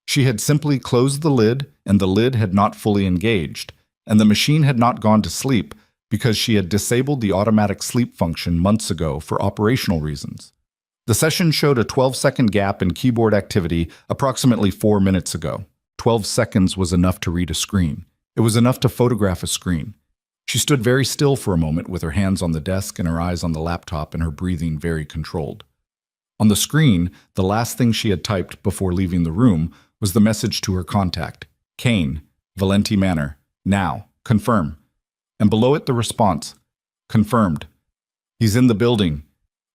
She had simply closed the lid, and the lid had not fully engaged, and the machine had not gone to sleep because she had disabled the automatic sleep function months ago for operational reasons. The session showed a 12-second gap in keyboard activity approximately 4 minutes ago. 12 seconds was enough to read a screen. It was enough to photograph a screen. She stood very still for a moment with her hands on the desk and her eyes on the laptop and her breathing very controlled. On the screen, the last thing she had typed before leaving the room was the message to her contact. "Kane, Valenti Manor. Now. Confirm." And below it the response. "Confirmed. He's in the building."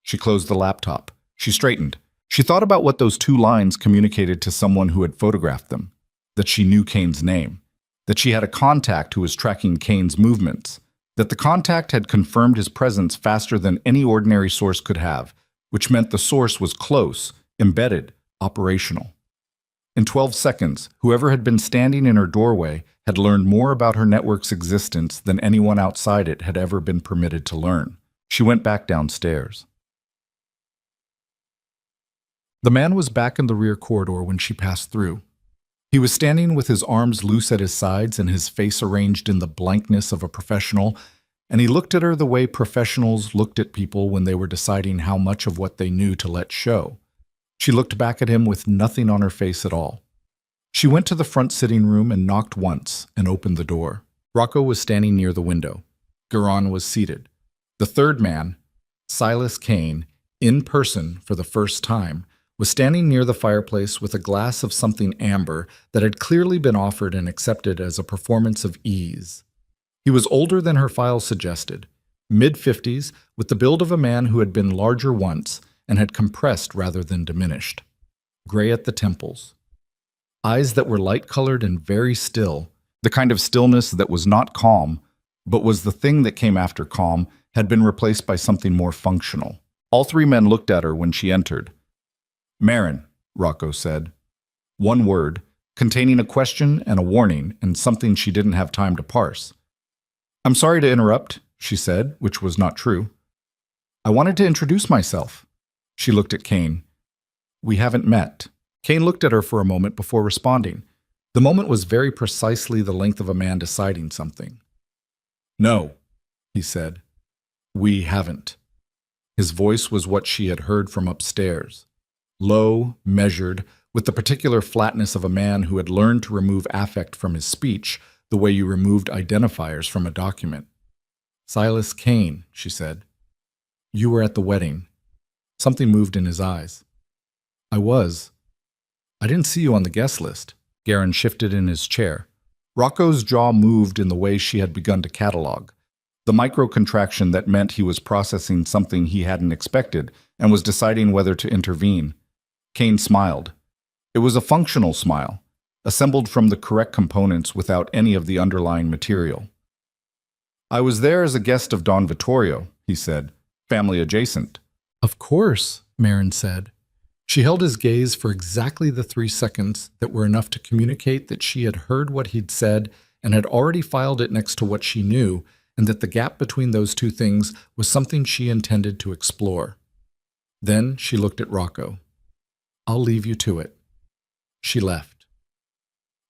She closed the laptop. She straightened. She thought about what those 2 lines communicated to someone who had photographed them. That she knew Kane's name. That she had a contact who was tracking Kane's movements. That the contact had confirmed his presence faster than any ordinary source could have, which meant the source was close, embedded, operational. In 12 seconds, whoever had been standing in her doorway had learned more about her network's existence than anyone outside it had ever been permitted to learn. She went back downstairs. The man was back in the rear corridor when she passed through. He was standing with his arms loose at his sides and his face arranged in the blankness of a professional, and he looked at her the way professionals looked at people when they were deciding how much of what they knew to let show. She looked back at him with nothing on her face at all. She went to the front sitting room and knocked once and opened the door. Rocco was standing near the window. Garon was seated. The third man, Silas Kane, in person for the first time, was standing near the fireplace with a glass of something amber that had clearly been offered and accepted as a performance of ease. He was older than her file suggested, mid-50s, with the build of a man who had been larger once and had compressed rather than diminished. Gray at the temples. Eyes that were light-colored and very still, the kind of stillness that was not calm, but was the thing that came after calm, had been replaced by something more functional. All 3 men looked at her when she entered. "Marin," Rocco said. One word, containing a question and a warning and something she didn't have time to parse. "I'm sorry to interrupt," she said, which was not true. "I wanted to introduce myself." She looked at Kane. "We haven't met." Kane looked at her for a moment before responding. The moment was very precisely the length of a man deciding something. "No," he said. We haven't. His voice was what she had heard from upstairs. Low, measured, with the particular flatness of a man who had learned to remove affect from his speech the way you removed identifiers from a document. Silas Kane, she said. You were at the wedding. Something moved in his eyes. I was. I didn't see you on the guest list. Garen shifted in his chair. Rocco's jaw moved in the way she had begun to catalog. The micro-contraction that meant he was processing something he hadn't expected and was deciding whether to intervene. Kane smiled. It was a functional smile, assembled from the correct components without any of the underlying material. I was there as a guest of Don Vittorio, he said, family adjacent. Of course, Marin said. She held his gaze for exactly the 3 seconds that were enough to communicate that she had heard what he'd said and had already filed it next to what she knew, and that the gap between those two things was something she intended to explore. Then she looked at Rocco. I'll leave you to it. She left.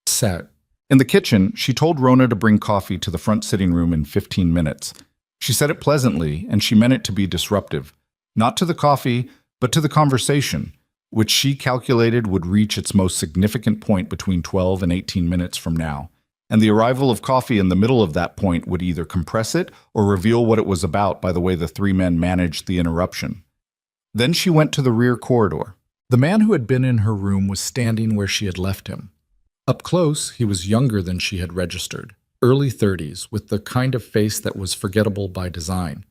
Sat. In the kitchen, she told Rona to bring coffee to the front sitting room in 15 minutes. She said it pleasantly, and she meant it to be disruptive. Not to the coffee, but to the conversation, which she calculated would reach its most significant point between 12 and 18 minutes from now. And the arrival of coffee in the middle of that point would either compress it or reveal what it was about by the way the three men managed the interruption. Then she went to the rear corridor. The man who had been in her room was standing where she had left him. Up close, he was younger than she had registered, early 30s, with the kind of face that was forgettable by design.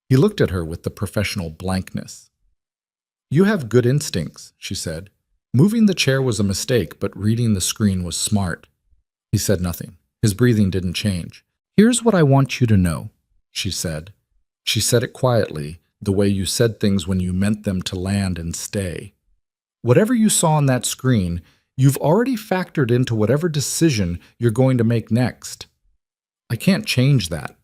He looked at her with the professional blankness. You have good instincts, she said. Moving the chair was a mistake, but reading the screen was smart. He said nothing. His breathing didn't change. Here's what I want you to know, she said. She said it quietly, the way you said things when you meant them to land and stay. Whatever you saw on that screen, you've already factored into whatever decision you're going to make next. I can't change that.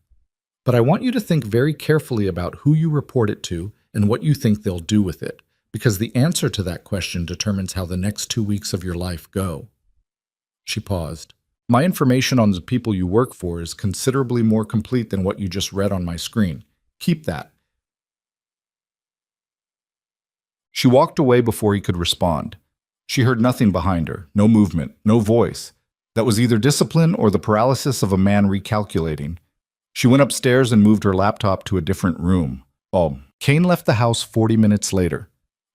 But I want you to think very carefully about who you report it to and what you think they'll do with it, because the answer to that question determines how the next 2 weeks of your life go. She paused. My information on the people you work for is considerably more complete than what you just read on my screen. Keep that. She walked away before he could respond. She heard nothing behind her, no movement, no voice. That was either discipline or the paralysis of a man recalculating. She went upstairs and moved her laptop to a different room. Kane left the house 40 minutes later.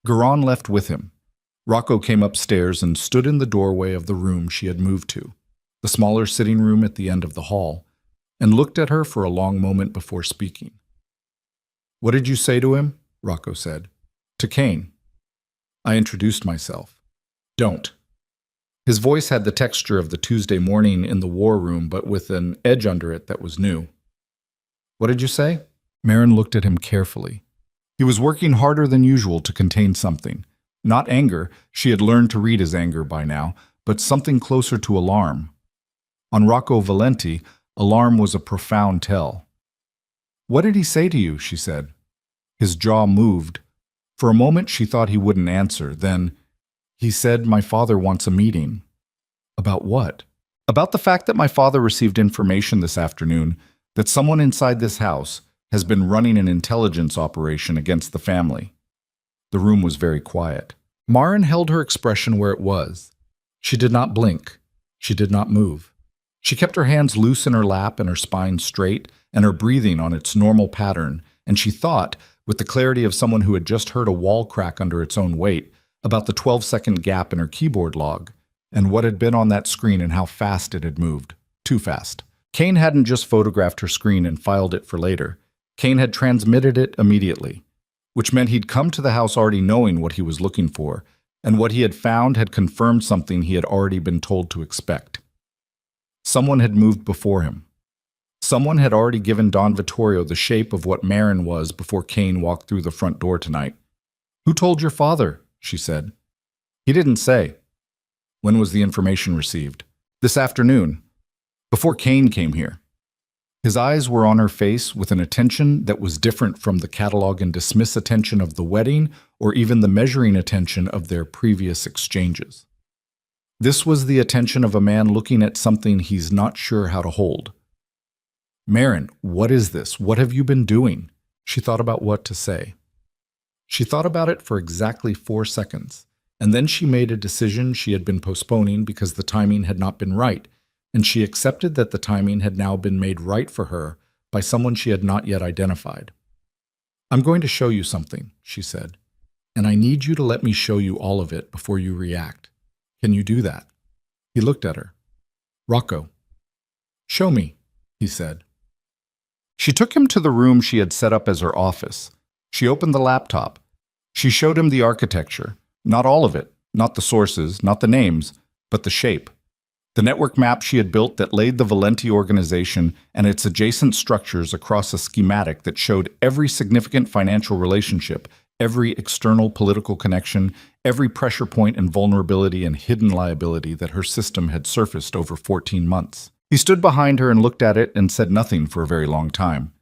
Garan left with him. Rocco came upstairs and stood in the doorway of the room she had moved to, the smaller sitting room at the end of the hall, and looked at her for a long moment before speaking. What did you say to him? Rocco said. To Kane. I introduced myself. Don't. His voice had the texture of the Tuesday morning in the war room, but with an edge under it that was new. What did you say? Marin looked at him carefully. He was working harder than usual to contain something. Not anger, she had learned to read his anger by now, but something closer to alarm. On Rocco Valenti, alarm was a profound tell. What did he say to you? She said. His jaw moved. For a moment she thought he wouldn't answer. Then, he said, my father wants a meeting. About what? About the fact that my father received information this afternoon that someone inside this house has been running an intelligence operation against the family. The room was very quiet. Marin held her expression where it was. She did not blink. She did not move. She kept her hands loose in her lap and her spine straight and her breathing on its normal pattern, and she thought, with the clarity of someone who had just heard a wall crack under its own weight, about the 12-second gap in her keyboard log, and what had been on that screen and how fast it had moved. Too fast. Kane hadn't just photographed her screen and filed it for later. Kane had transmitted it immediately, which meant he'd come to the house already knowing what he was looking for, and what he had found had confirmed something he had already been told to expect. Someone had moved before him. Someone had already given Don Vittorio the shape of what Marin was before Kane walked through the front door tonight. Who told your father? She said. He didn't say. When was the information received? This afternoon, before Kane came here. His eyes were on her face with an attention that was different from the catalog and dismiss attention of the wedding or even the measuring attention of their previous exchanges. This was the attention of a man looking at something he's not sure how to hold. Marin, what is this? What have you been doing? She thought about what to say. She thought about it for exactly 4 seconds, and then she made a decision she had been postponing because the timing had not been right, and she accepted that the timing had now been made right for her by someone she had not yet identified. "I'm going to show you something," she said, "and I need you to let me show you all of it before you react. Can you do that?" He looked at her. "Rocco." "Show me," he said. She took him to the room she had set up as her office. She opened the laptop. She showed him the architecture. Not all of it, not the sources, not the names, but the shape. The network map she had built that laid the Valenti organization and its adjacent structures across a schematic that showed every significant financial relationship, every external political connection, every pressure point and vulnerability and hidden liability that her system had surfaced over 14 months. He stood behind her and looked at it and said nothing for a very long time.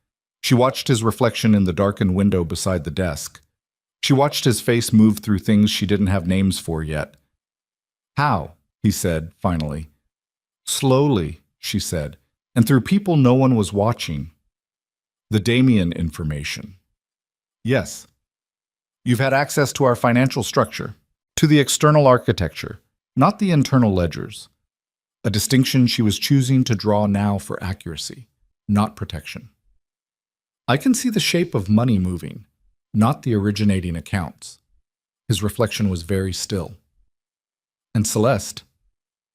She watched his reflection in the darkened window beside the desk. She watched his face move through things she didn't have names for yet. "How?" he said, finally. "Slowly," she said, "and through people no one was watching. The Damien information." "Yes. You've had access to our financial structure, to the external architecture, not the internal ledgers." A distinction she was choosing to draw now for accuracy, not protection. "I can see the shape of money moving, not the originating accounts." His reflection was very still. "And Celeste,"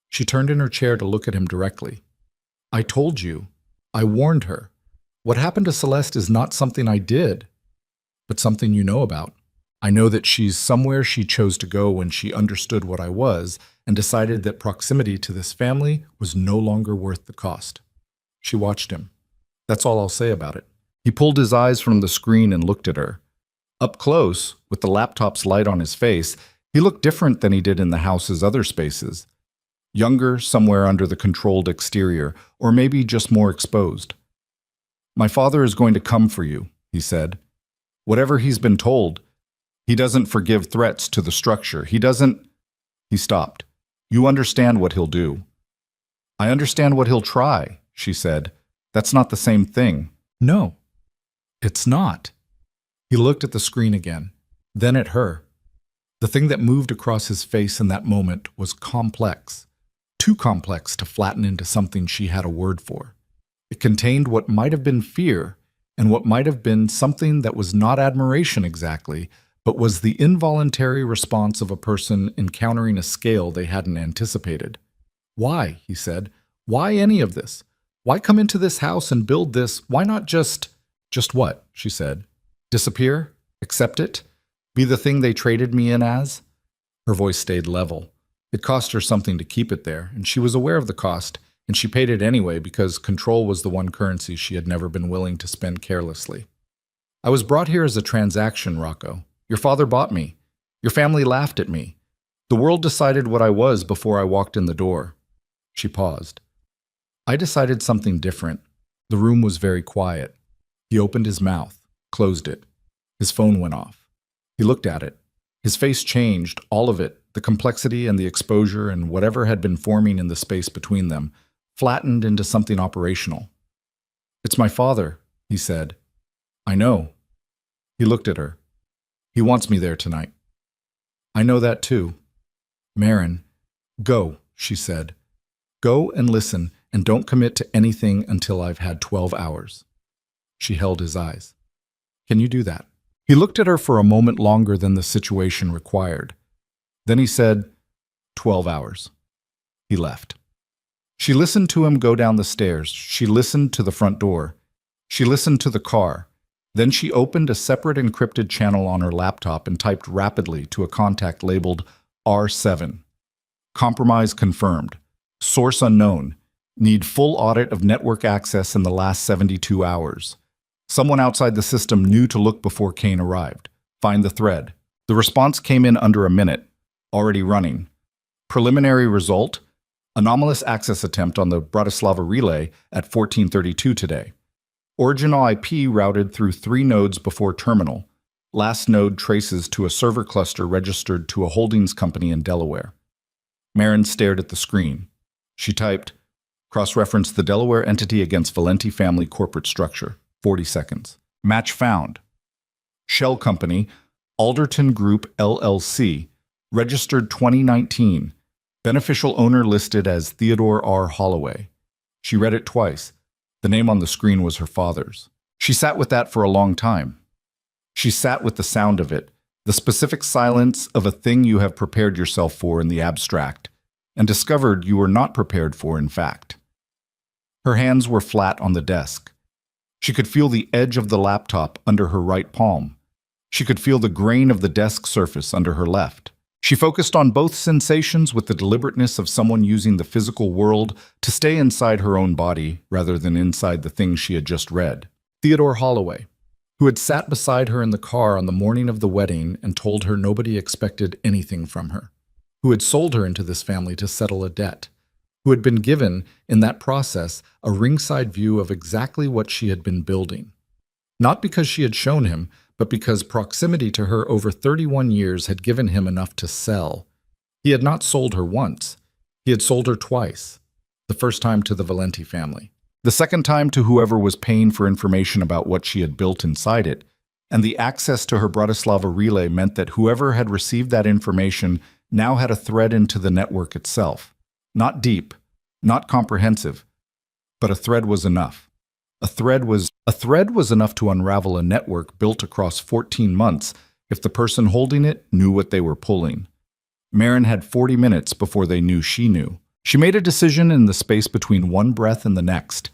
she turned in her chair to look at him directly. "I told you. I warned her. What happened to Celeste is not something I did, but something you know about. I know that she's somewhere she chose to go when she understood what I was and decided that proximity to this family was no longer worth the cost." She watched him. That's all I'll say about it. He pulled his eyes from the screen and looked at her. Up close, with the laptop's light on his face, he looked different than he did in the house's other spaces. Younger, somewhere under the controlled exterior, or maybe just more exposed. "My father is going to come for you," he said. "Whatever he's been told, he doesn't forgive threats to the structure. He doesn't—" He stopped. "You understand what he'll do." "I understand what he'll try," she said. "That's not the same thing." "No, it's not." He looked at the screen again, then at her. The thing that moved across his face in that moment was complex. Too complex to flatten into something she had a word for. It contained what might have been fear, and what might have been something that was not admiration exactly, but was the involuntary response of a person encountering a scale they hadn't anticipated. "Why?" he said. "Why any of this? Why come into this house and build this? Why not just—" "Just what?" she said. "Disappear? Accept it? Be the thing they traded me in as?" Her voice stayed level. It cost her something to keep it there, and she was aware of the cost, and she paid it anyway because control was the one currency she had never been willing to spend carelessly. "I was brought here as a transaction, Rocco. Your father bought me. Your family laughed at me. The world decided what I was before I walked in the door." She paused. "I decided something different." The room was very quiet. He opened his mouth, closed it. His phone went off. He looked at it. His face changed, all of it, the complexity and the exposure and whatever had been forming in the space between them, flattened into something operational. "It's my father," he said. "I know." He looked at her. "He wants me there tonight." "I know that too." "Marin, go," she said. "Go and listen, and don't commit to anything until I've had 12 hours. She held his eyes. "Can you do that?" He looked at her for a moment longer than the situation required. Then he said, 12 hours. He left. She listened to him go down the stairs. She listened to the front door. She listened to the car. Then she opened a separate encrypted channel on her laptop and typed rapidly to a contact labeled R7. "Compromise confirmed. Source unknown. Need full audit of network access in the last 72 hours. Someone outside the system knew to look before Kane arrived. Find the thread." The response came in under a minute. Already running. Preliminary result: anomalous access attempt on the Bratislava relay at 14:32 today. Original IP routed through 3 nodes before terminal. Last node traces to a server cluster registered to a holdings company in Delaware. Marin stared at the screen. She typed, cross-referenced the Delaware entity against Valenti family corporate structure. 40 seconds. Match found. Shell Company, Alderton Group LLC, registered 2019, beneficial owner listed as Theodore R. Holloway. She read it twice. The name on the screen was her father's. She sat with that for a long time. She sat with the sound of it, the specific silence of a thing you have prepared yourself for in the abstract, and discovered you were not prepared for in fact. Her hands were flat on the desk. She could feel the edge of the laptop under her right palm. She could feel the grain of the desk surface under her left. She focused on both sensations with the deliberateness of someone using the physical world to stay inside her own body rather than inside the things she had just read. Theodore Holloway, who had sat beside her in the car on the morning of the wedding and told her nobody expected anything from her, who had sold her into this family to settle a debt, who had been given, in that process, a ringside view of exactly what she had been building. Not because she had shown him, but because proximity to her over 31 years had given him enough to sell. He had not sold her once. He had sold her twice. The first time to the Valenti family. The second time to whoever was paying for information about what she had built inside it. And the access to her Bratislava relay meant that whoever had received that information now had a thread into the network itself. Not deep, not comprehensive, but a thread was enough. A thread was enough to unravel a network built across 14 months if the person holding it knew what they were pulling. Maren had 40 minutes before they knew she knew. She made a decision in the space between one breath and the next.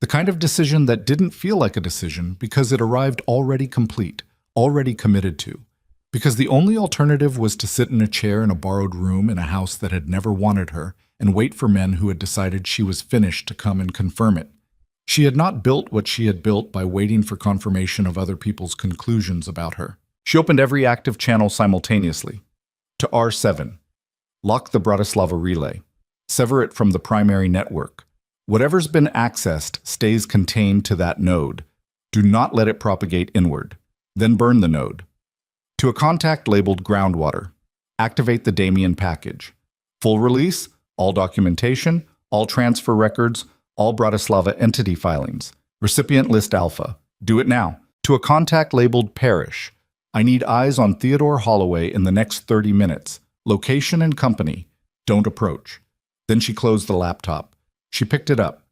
The kind of decision that didn't feel like a decision because it arrived already complete, already committed to. Because the only alternative was to sit in a chair in a borrowed room in a house that had never wanted her and wait for men who had decided she was finished to come and confirm it. She had not built what she had built by waiting for confirmation of other people's conclusions about her. She opened every active channel simultaneously. To R7. Lock the Bratislava relay. Sever it from the primary network. Whatever's been accessed stays contained to that node. Do not let it propagate inward. Then burn the node. To a contact labeled groundwater. Activate the Damien package. Full release, all documentation, all transfer records, all Bratislava entity filings. Recipient list alpha. Do it now. To a contact labeled parish. I need eyes on Theodore Holloway in the next 30 minutes. Location and company. Don't approach. Then she closed the laptop. She picked it up.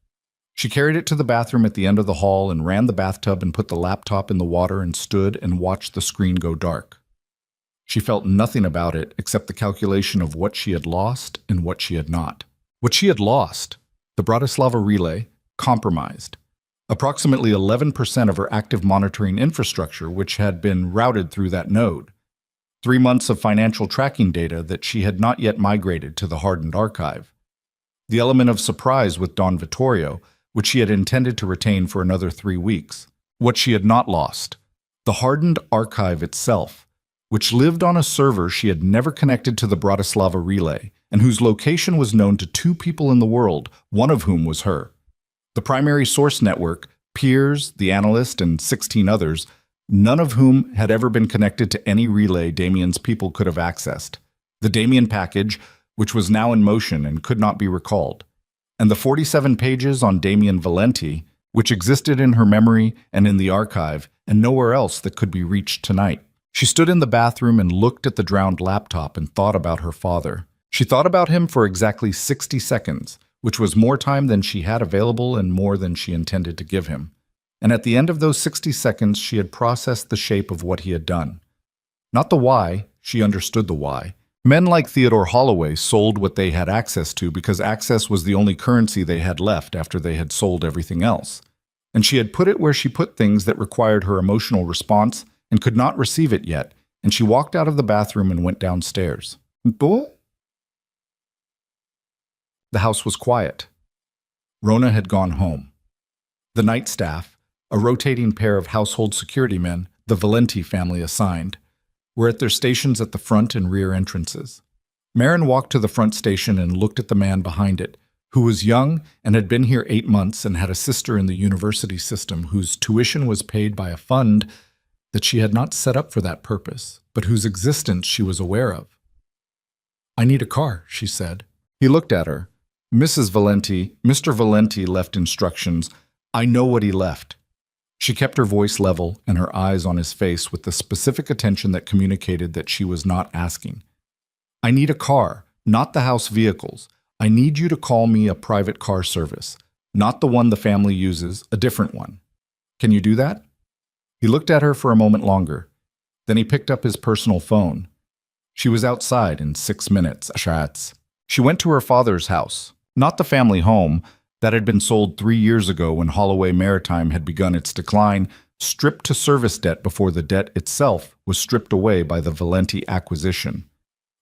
She carried it to the bathroom at the end of the hall and ran the bathtub and put the laptop in the water and stood and watched the screen go dark. She felt nothing about it except the calculation of what she had lost and what she had not. What she had lost, the Bratislava relay, compromised. Approximately 11% of her active monitoring infrastructure, which had been routed through that node. 3 months of financial tracking data that she had not yet migrated to the hardened archive. The element of surprise with Don Vittorio, which she had intended to retain for another 3 weeks. What she had not lost, the hardened archive itself, which lived on a server she had never connected to the Bratislava relay, and whose location was known to 2 people in the world, one of whom was her. The primary source network, Piers, the analyst, and 16 others, none of whom had ever been connected to any relay Damien's people could have accessed. The Damien package, which was now in motion and could not be recalled. And the 47 pages on Damien Valenti, which existed in her memory and in the archive, and nowhere else that could be reached tonight. She stood in the bathroom and looked at the drowned laptop and thought about her father. She thought about him for exactly 60 seconds, which was more time than she had available and more than she intended to give him. And at the end of those 60 seconds, she had processed the shape of what he had done. Not the why, she understood the why. Men like Theodore Holloway sold what they had access to because access was the only currency they had left after they had sold everything else. And she had put it where she put things that required her emotional response and could not receive it yet, and she walked out of the bathroom and went downstairs. The house was quiet. Rona had gone home. The night staff, a rotating pair of household security men, the Valenti family assigned, were at their stations at the front and rear entrances. Maren walked to the front station and looked at the man behind it, who was young and had been here 8 months and had a sister in the university system whose tuition was paid by a fund that she had not set up for that purpose, but whose existence she was aware of. "I need a car," she said. He looked at her. "Mrs. Valenti, Mr. Valenti left instructions. I know what he left." She kept her voice level and her eyes on his face with the specific attention that communicated that she was not asking. I need a car, not the house vehicles. I need you to call me a private car service, not the one the family uses, a different one. Can you do that? He looked at her for a moment longer. Then he picked up his personal phone. She was outside in 6 minutes. She went to her father's house, not the family home that had been sold 3 years ago when Holloway Maritime had begun its decline, stripped to service debt before the debt itself was stripped away by the Valenti acquisition.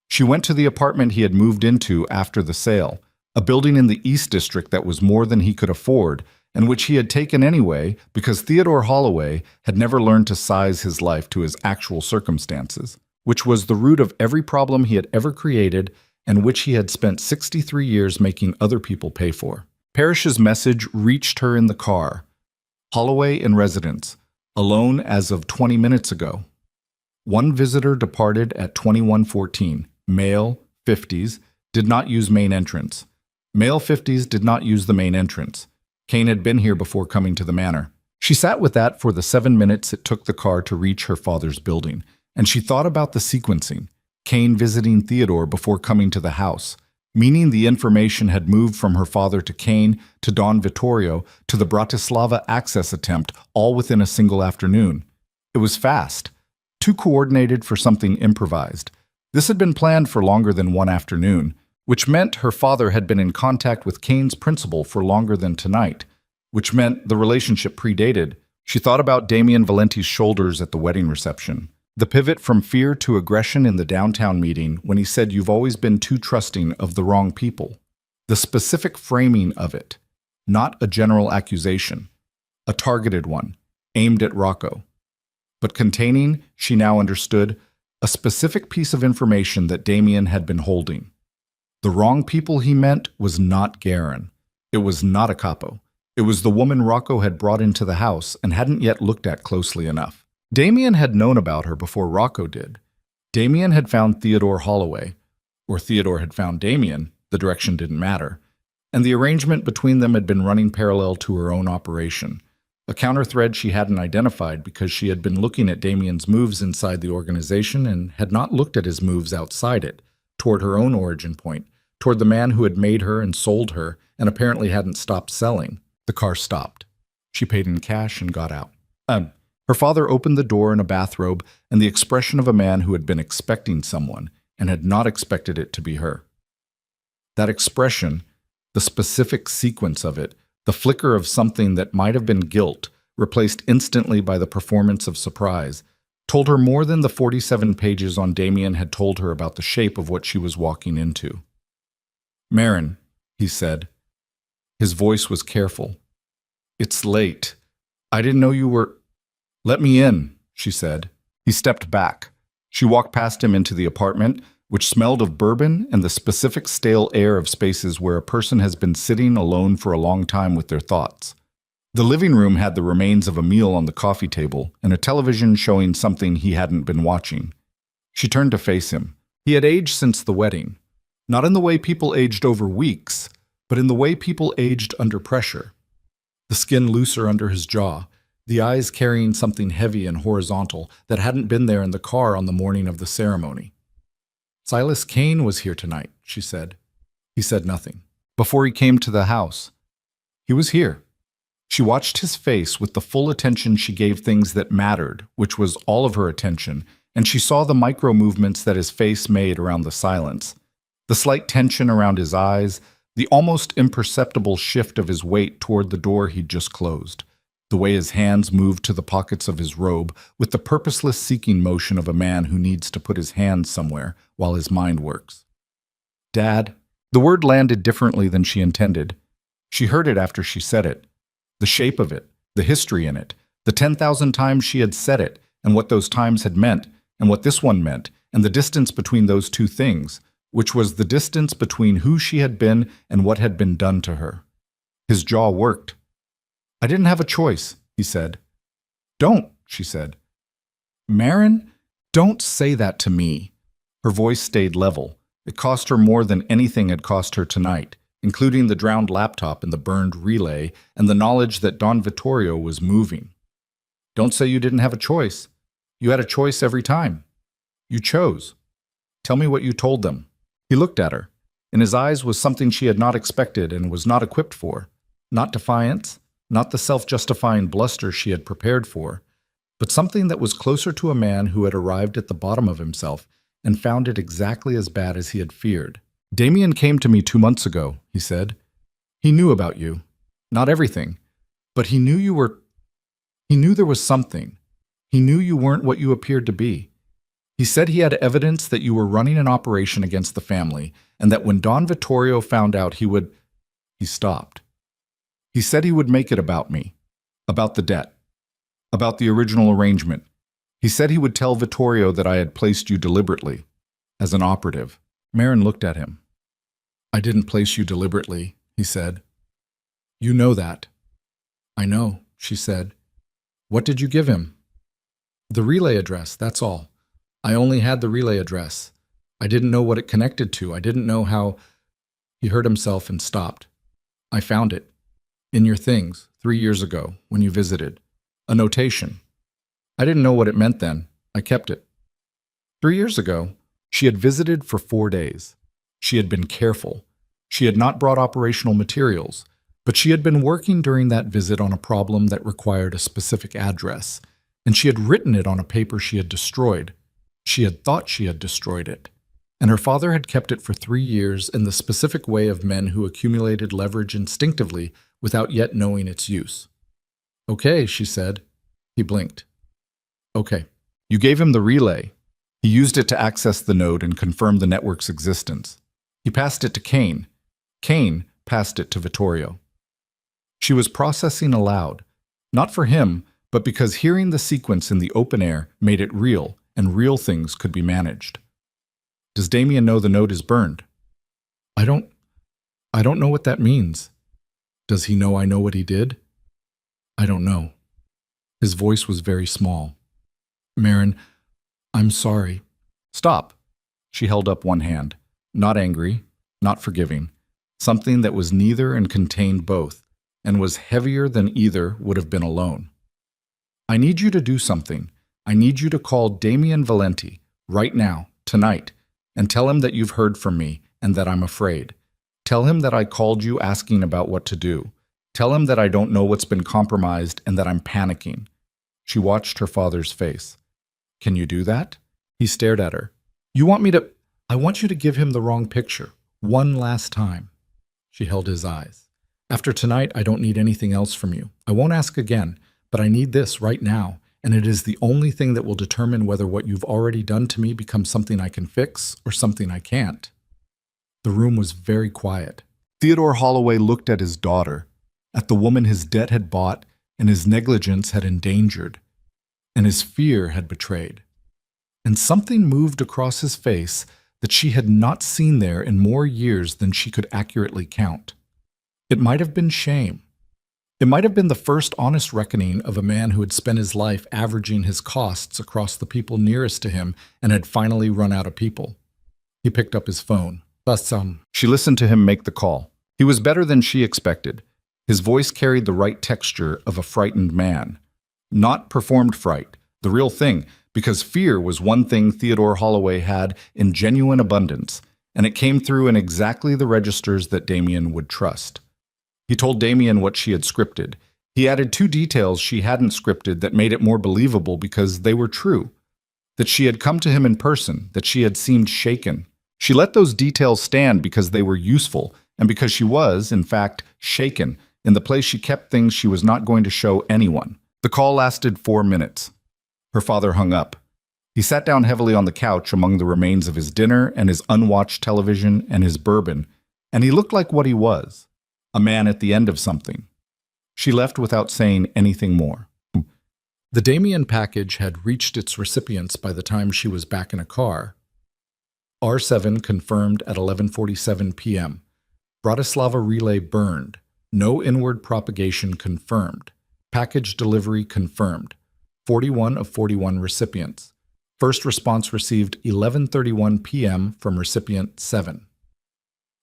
She went to the apartment he had moved into after the sale, a building in the East District that was more than he could afford, and which he had taken anyway because Theodore Holloway had never learned to size his life to his actual circumstances, which was the root of every problem he had ever created and which he had spent 63 years making other people pay for. Parrish's message reached her in the car. Holloway in residence, alone as of 20 minutes ago. One visitor departed at 21:14. Male, 50s, did not use main entrance. Male 50s did not use the main entrance. Kane had been here before coming to the manor. She sat with that for the 7 minutes it took the car to reach her father's building, and she thought about the sequencing. Kane visiting Theodore before coming to the house, meaning the information had moved from her father to Kane, to Don Vittorio, to the Bratislava access attempt, all within a single afternoon. It was fast, too coordinated for something improvised. This had been planned for longer than one afternoon, which meant her father had been in contact with Kane's principal for longer than tonight, which meant the relationship predated. She thought about Damian Valenti's shoulders at the wedding reception. The pivot from fear to aggression in the downtown meeting when he said you've always been too trusting of the wrong people. The specific framing of it, not a general accusation, a targeted one, aimed at Rocco. But containing, she now understood, a specific piece of information that Damian had been holding. The wrong people he meant was not Garin. It was not a capo. It was the woman Rocco had brought into the house and hadn't yet looked at closely enough. Damian had known about her before Rocco did. Damian had found Theodore Holloway, or Theodore had found Damian, the direction didn't matter, and the arrangement between them had been running parallel to her own operation, a counter-thread she hadn't identified because she had been looking at Damian's moves inside the organization and had not looked at his moves outside it, toward her own origin point, toward the man who had made her and sold her and apparently hadn't stopped selling. The car stopped. She paid in cash and got out. Her father opened the door in a bathrobe and the expression of a man who had been expecting someone and had not expected it to be her. That expression, the specific sequence of it, the flicker of something that might have been guilt, replaced instantly by the performance of surprise, told her more than the 47 pages on Damian had told her about the shape of what she was walking into. "Marin," he said. His voice was careful. "It's late. I didn't know you were—" "Let me in," she said. He stepped back. She walked past him into the apartment, which smelled of bourbon and the specific stale air of spaces where a person has been sitting alone for a long time with their thoughts. The living room had the remains of a meal on the coffee table and a television showing something he hadn't been watching. She turned to face him. He had aged since the wedding, not in the way people aged over weeks, but in the way people aged under pressure. The skin looser under his jaw, the eyes carrying something heavy and horizontal that hadn't been there in the car on the morning of the ceremony. "Silas Kane was here tonight," she said. He said nothing. "Before he came to the house. He was here." She watched his face with the full attention she gave things that mattered, which was all of her attention, and she saw the micro movements that his face made around the silence, the slight tension around his eyes, the almost imperceptible shift of his weight toward the door he'd just closed, the way his hands moved to the pockets of his robe with the purposeless seeking motion of a man who needs to put his hands somewhere while his mind works. "Dad." The word landed differently than she intended. She heard it after she said it. The shape of it, the history in it, the 10,000 times she had said it, and what those times had meant, and what this one meant, and the distance between those two things, which was the distance between who she had been and what had been done to her. His jaw worked. "I didn't have a choice," he said. "Don't," she said. "Marin, don't say that to me." Her voice stayed level. It cost her more than anything had cost her tonight, including the drowned laptop and the burned relay and the knowledge that Don Vittorio was moving. Don't say you didn't have a choice. You had a choice every time. You chose. Tell me what you told them." He looked at her. In his eyes was something she had not expected and was not equipped for. Not defiance, not the self-justifying bluster she had prepared for, but something that was closer to a man who had arrived at the bottom of himself and found it exactly as bad as he had feared. "Damien came to me 2 months ago," he said. "He knew about you. Not everything, but he knew there was something. He knew you weren't what you appeared to be. He said he had evidence that you were running an operation against the family, and that when Don Vittorio found out he would—" He stopped. "He said he would make it about me, about the debt, about the original arrangement. He said he would tell Vittorio that I had placed you deliberately, as an operative." Marin looked at him. "I didn't place you deliberately," he said. "You know that." "I know," she said. "What did you give him?" "The relay address, that's all. I only had the relay address. I didn't know what it connected to. I didn't know how—" He heard himself and stopped. "I found it. In your things, 3 years ago, when you visited. A notation. I didn't know what it meant then. I kept it." 3 years ago, she had visited for 4 days. She had been careful. She had not brought operational materials, but she had been working during that visit on a problem that required a specific address, and she had written it on a paper she had destroyed. She had thought she had destroyed it, and her father had kept it for 3 years in the specific way of men who accumulated leverage instinctively without yet knowing its use. "Okay," she said. He blinked. "Okay. You gave him the relay. He used it to access the node and confirm the network's existence. He passed it to Kane. Kane passed it to Vittorio." She was processing aloud, not for him, but because hearing the sequence in the open air made it real, and real things could be managed. "Does Damien know the node is burned?" I don't know what that means." "Does he know I know what he did?" "I don't know." His voice was very small. "Marin, I'm sorry." "Stop." She held up one hand. Not angry, not forgiving. Something that was neither and contained both, and was heavier than either would have been alone. "I need you to do something. I need you to call Damien Valenti, right now, tonight, and tell him that you've heard from me and that I'm afraid. Tell him that I called you asking about what to do. Tell him that I don't know what's been compromised and that I'm panicking." She watched her father's face. "Can you do that?" He stared at her. I want you to give him the wrong picture. One last time." She held his eyes. "After tonight, I don't need anything else from you. I won't ask again, but I need this right now, and it is the only thing that will determine whether what you've already done to me becomes something I can fix or something I can't." The room was very quiet. Theodore Holloway looked at his daughter, at the woman his debt had bought and his negligence had endangered, and his fear had betrayed. And something moved across his face that she had not seen there in more years than she could accurately count. It might have been shame. It might have been the first honest reckoning of a man who had spent his life averaging his costs across the people nearest to him and had finally run out of people. He picked up his phone. She listened to him make the call. He was better than she expected. His voice carried the right texture of a frightened man. Not performed fright, the real thing, because fear was one thing Theodore Holloway had in genuine abundance, and it came through in exactly the registers that Damien would trust. He told Damien what she had scripted. He added 2 details she hadn't scripted that made it more believable because they were true. That she had come to him in person, that she had seemed shaken. She let those details stand because they were useful, and because she was, in fact, shaken, in the place she kept things she was not going to show anyone. The call lasted 4 minutes. Her father hung up. He sat down heavily on the couch among the remains of his dinner and his unwatched television and his bourbon, and he looked like what he was, a man at the end of something. She left without saying anything more. The Damien package had reached its recipients by the time she was back in a car. R7 confirmed at 11:47 p.m. Bratislava relay burned. No inward propagation confirmed. Package delivery confirmed. 41 of 41 recipients. First response received 11:31 p.m. from recipient 7.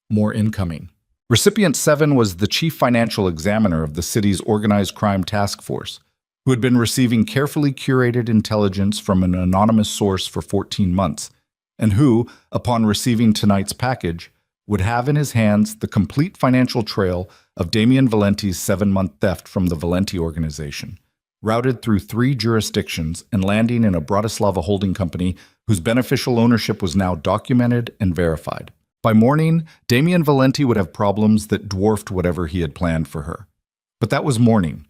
More incoming. Recipient 7 was the chief financial examiner of the city's organized crime task force. who had been receiving carefully curated intelligence from an anonymous source for 14 months, and who, upon receiving tonight's package, would have in his hands the complete financial trail of Damian Valenti's 7-month theft from the Valenti organization, routed through 3 jurisdictions and landing in a Bratislava holding company whose beneficial ownership was now documented and verified. By morning, Damian Valenti would have problems that dwarfed whatever he had planned for her. But that was morning.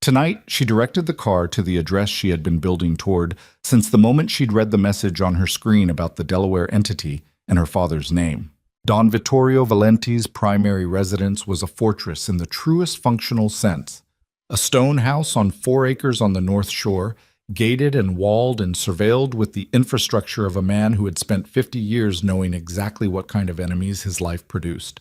Tonight, she directed the car to the address she had been building toward since the moment she'd read the message on her screen about the Delaware entity and her father's name. Don Vittorio Valenti's primary residence was a fortress in the truest functional sense. A stone house on 4 acres on the North Shore, gated and walled and surveilled with the infrastructure of a man who had spent 50 years knowing exactly what kind of enemies his life produced.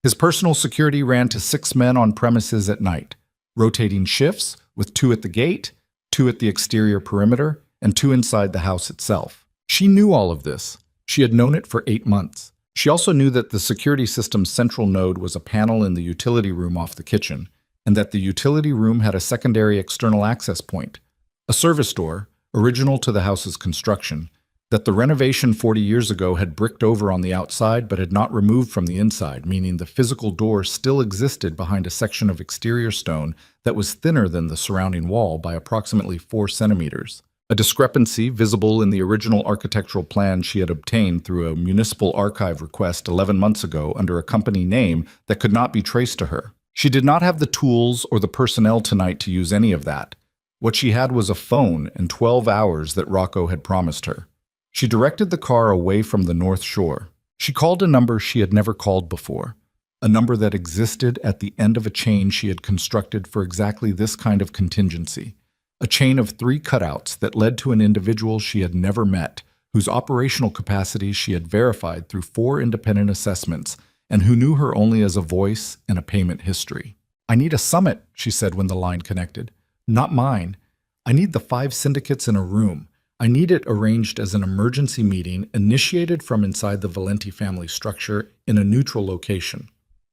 His personal security ran to 6 men on premises at night, rotating shifts with 2 at the gate, 2 at the exterior perimeter, and 2 inside the house itself. She knew all of this. She had known it for 8 months. She also knew that the security system's central node was a panel in the utility room off the kitchen, and that the utility room had a secondary external access point, a service door, original to the house's construction, that the renovation 40 years ago had bricked over on the outside but had not removed from the inside, meaning the physical door still existed behind a section of exterior stone that was thinner than the surrounding wall by approximately 4 centimeters. A discrepancy visible in the original architectural plan she had obtained through a municipal archive request 11 months ago under a company name that could not be traced to her. She did not have the tools or the personnel tonight to use any of that. What she had was a phone and 12 hours that Rocco had promised her. She directed the car away from the North Shore. She called a number she had never called before, a number that existed at the end of a chain she had constructed for exactly this kind of contingency, a chain of 3 cutouts that led to an individual she had never met, whose operational capacity she had verified through 4 independent assessments, and who knew her only as a voice and a payment history. "I need a summit," she said when the line connected. "Not mine. I need the 5 syndicates in a room. I need it arranged as an emergency meeting initiated from inside the Valenti family structure in a neutral location."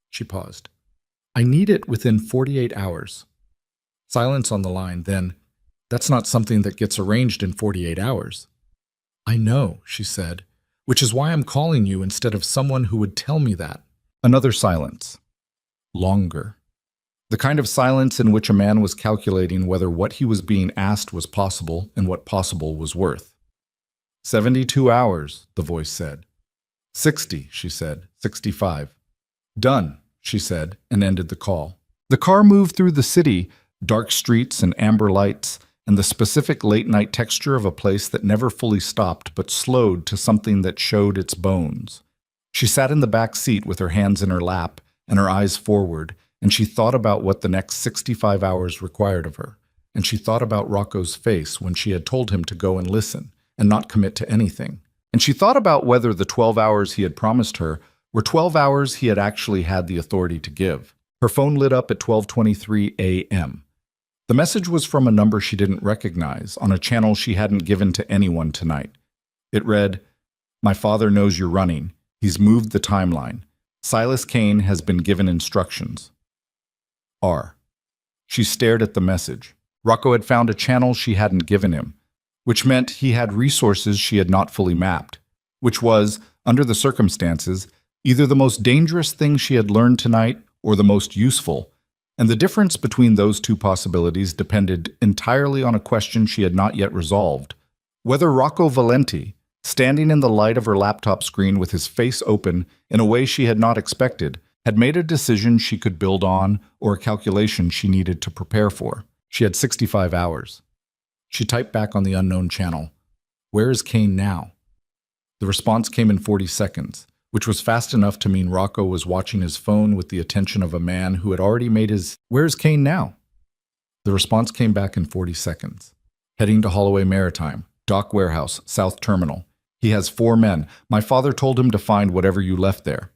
She paused. "I need it within 48 hours. Silence on the line, then, "That's not something that gets arranged in 48 hours. "I know," she said, "which is why I'm calling you instead of someone who would tell me that." Another silence. Longer. The kind of silence in which a man was calculating whether what he was being asked was possible and what possible was worth. 72 hours, the voice said. 60, she said. 65. Done, she said, and ended the call. The car moved through the city, dark streets and amber lights, and the specific late-night texture of a place that never fully stopped but slowed to something that showed its bones. She sat in the back seat with her hands in her lap and her eyes forward, and she thought about what the next 65 hours required of her, and she thought about Rocco's face when she had told him to go and listen and not commit to anything, and she thought about whether the 12 hours he had promised her were 12 hours he had actually had the authority to give. Her phone lit up at 12:23 a.m. The message was from a number she didn't recognize, on a channel she hadn't given to anyone tonight. It read, "My father knows you're running. He's moved the timeline. Silas Kane has been given instructions. R." She stared at the message. Rocco had found a channel she hadn't given him, which meant he had resources she had not fully mapped, which was, under the circumstances, either the most dangerous thing she had learned tonight or the most useful, and the difference between those two possibilities depended entirely on a question she had not yet resolved. Whether Rocco Valenti, standing in the light of her laptop screen with his face open in a way she had not expected, had made a decision she could build on or a calculation she needed to prepare for. She had 65 hours. She typed back on the unknown channel, "Where is Kane now?" The response came in 40 seconds, which was fast enough to mean Rocco was watching his phone with the attention of a man who had already made his "Where is Kane now?" The response came back in 40 seconds. "Heading to Holloway Maritime, Dock Warehouse, South Terminal. He has 4 men. My father told him to find whatever you left there."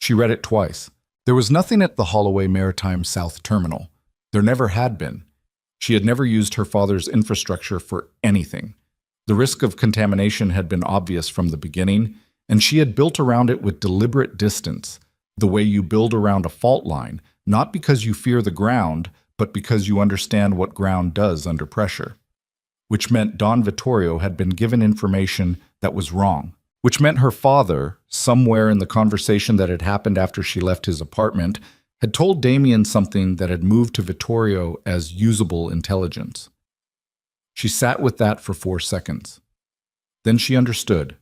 She read it twice. There was nothing at the Holloway Maritime South Terminal. There never had been. She had never used her father's infrastructure for anything. The risk of contamination had been obvious from the beginning, and she had built around it with deliberate distance, the way you build around a fault line, not because you fear the ground, but because you understand what ground does under pressure. Which meant Don Vittorio had been given information that was wrong. Which meant her father, somewhere in the conversation that had happened after she left his apartment, had told Damien something that had moved to Vittorio as usable intelligence. She sat with that for 4 seconds. Then she understood.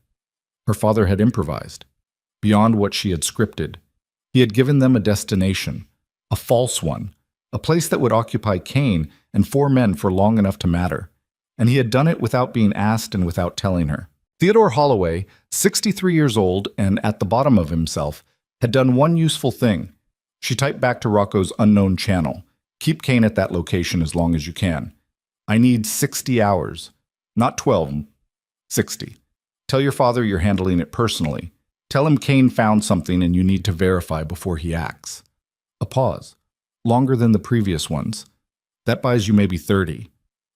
Her father had improvised, beyond what she had scripted. He had given them a destination, a false one, a place that would occupy Kane and 4 men for long enough to matter. And he had done it without being asked and without telling her. Theodore Holloway, 63 years old and at the bottom of himself, had done one useful thing. She typed back to Rocco's unknown channel, "Keep Kane at that location as long as you can. I need 60 hours. Not 12, 60. Tell your father you're handling it personally. Tell him Kane found something and you need to verify before he acts." A pause. Longer than the previous ones. That buys you maybe 30.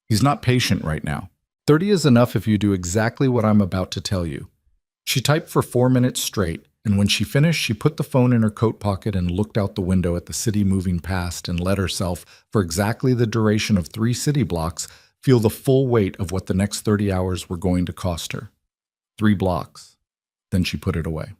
He's not patient right now. 30 is enough if you do exactly what I'm about to tell you. She typed for 4 minutes straight, and when she finished, she put the phone in her coat pocket and looked out the window at the city moving past and let herself, for exactly the duration of 3 city blocks, feel the full weight of what the next 30 hours were going to cost her. 3 blocks. Then she put it away.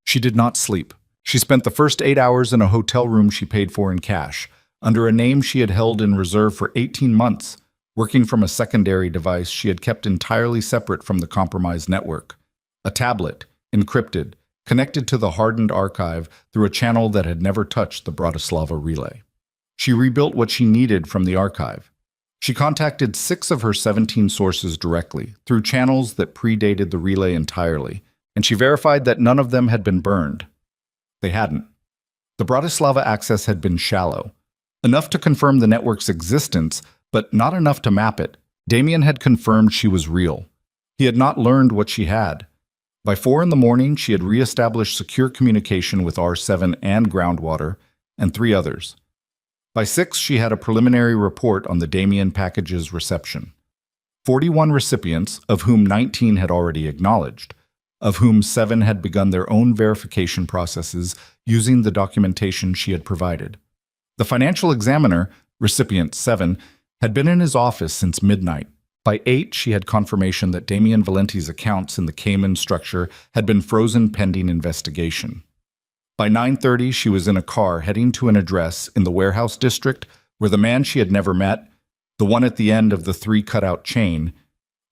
She did not sleep. She spent the first 8 hours in a hotel room she paid for in cash, under a name she had held in reserve for 18 months, working from a secondary device she had kept entirely separate from the compromised network. A tablet, encrypted, connected to the hardened archive through a channel that had never touched the Bratislava relay. She rebuilt what she needed from the archive. She contacted 6 of her 17 sources directly, through channels that predated the relay entirely, and she verified that none of them had been burned. They hadn't. The Bratislava access had been shallow, enough to confirm the network's existence, but not enough to map it. Damien had confirmed she was real. He had not learned what she had. By 4 in the morning, she had re-established secure communication with R7 and Groundwater, and 3 others. By 6, she had a preliminary report on the Damien package's reception. 41 recipients, of whom 19 had already acknowledged, of whom 7 had begun their own verification processes using the documentation she had provided. The financial examiner, recipient 7, had been in his office since midnight. By 8, she had confirmation that Damien Valenti's accounts in the Cayman structure had been frozen pending investigation. By 9:30, she was in a car heading to an address in the warehouse district where the man she had never met, the one at the end of the 3 cutout chain,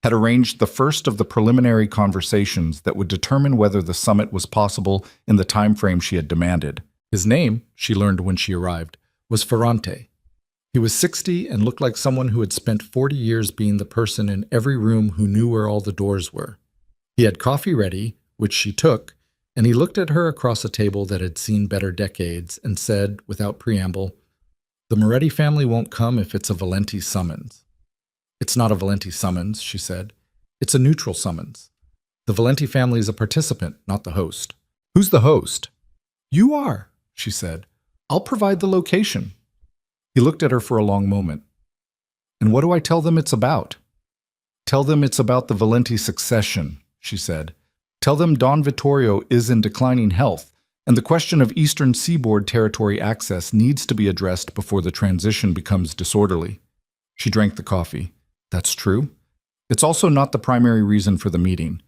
had arranged the first of the preliminary conversations that would determine whether the summit was possible in the time frame she had demanded. His name, she learned when she arrived, was Ferrante. He was 60 and looked like someone who had spent 40 years being the person in every room who knew where all the doors were. He had coffee ready, which she took, and he looked at her across a table that had seen better decades and said, without preamble, "The Moretti family won't come if it's a Valenti summons." "It's not a Valenti summons," she said. "It's a neutral summons. The Valenti family is a participant, not the host." "Who's the host?" "You are," she said. "I'll provide the location." He looked at her for a long moment. "And what do I tell them it's about?" "Tell them it's about the Valenti succession," she said. "Tell them Don Vittorio is in declining health, and the question of Eastern Seaboard territory access needs to be addressed before the transition becomes disorderly." She drank the coffee. "That's true. It's also not the primary reason for the meeting,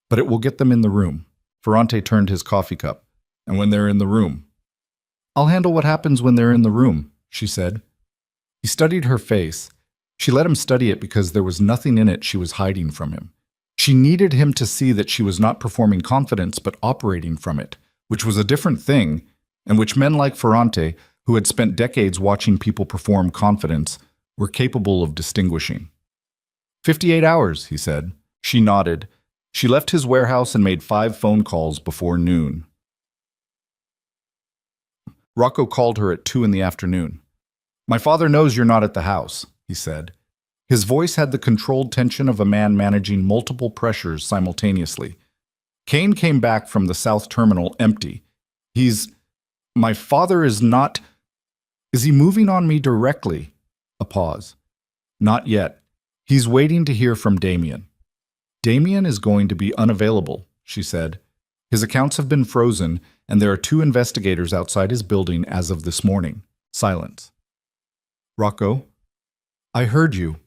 but it will get them in the room." Ferrante turned his coffee cup. "And when they're in the room?" "I'll handle what happens when they're in the room," she said. He studied her face. She let him study it because there was nothing in it she was hiding from him. She needed him to see that she was not performing confidence but operating from it, which was a different thing, and which men like Ferrante, who had spent decades watching people perform confidence, were capable of distinguishing. 58 hours, he said. She nodded. She left his warehouse and made 5 phone calls before noon. Rocco called her at 2 in the afternoon. "My father knows you're not at the house," he said. His voice had the controlled tension of a man managing multiple pressures simultaneously. Kane came back from the south terminal empty. My father is not... Is he moving on me directly?" A pause. "Not yet. He's waiting to hear from Damien." "Damien is going to be unavailable," she said. "His accounts have been frozen, and there are 2 investigators outside his building as of this morning." Silence. Rocco, I heard you.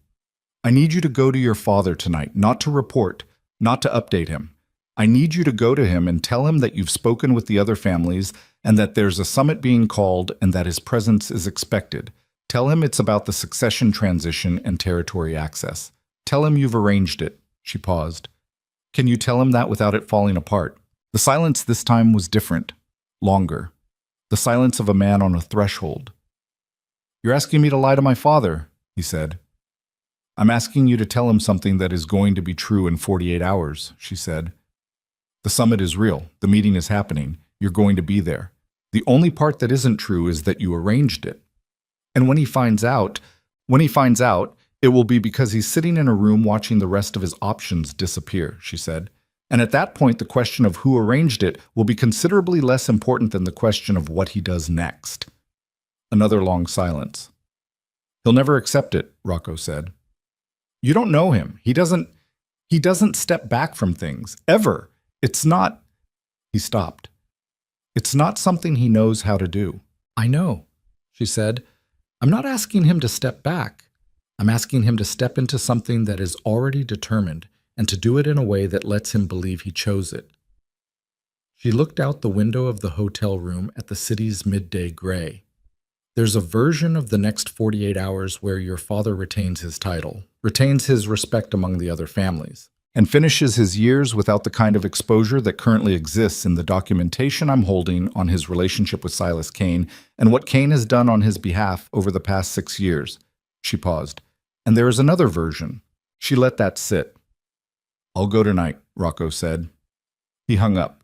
I need you to go to your father tonight, not to report, not to update him. I need you to go to him and tell him that you've spoken with the other families and that there's a summit being called and that his presence is expected. Tell him it's about the succession transition and territory access. Tell him you've arranged it. She paused. Can you tell him that without it falling apart? The silence this time was different, longer. The silence of a man on a threshold. You're asking me to lie to my father, he said. I'm asking you to tell him something that is going to be true in 48 hours, she said. The summit is real. The meeting is happening. You're going to be there. The only part that isn't true is that you arranged it. And when he finds out, it will be because he's sitting in a room watching the rest of his options disappear, she said. And at that point, the question of who arranged it will be considerably less important than the question of what he does next. Another long silence. He'll never accept it, Rocco said. You don't know him. He doesn't step back from things, ever. It's not. He stopped. It's not something he knows how to do. I know, she said. I'm not asking him to step back. I'm asking him to step into something that is already determined and to do it in a way that lets him believe he chose it. She looked out the window of the hotel room at the city's midday gray. There's a version of the next 48 hours where your father retains his title, retains his respect among the other families, and finishes his years without the kind of exposure that currently exists in the documentation I'm holding on his relationship with Silas Kane and what Kane has done on his behalf over the past 6 years. She paused. And there is another version. She let that sit. I'll go tonight, Rocco said. He hung up.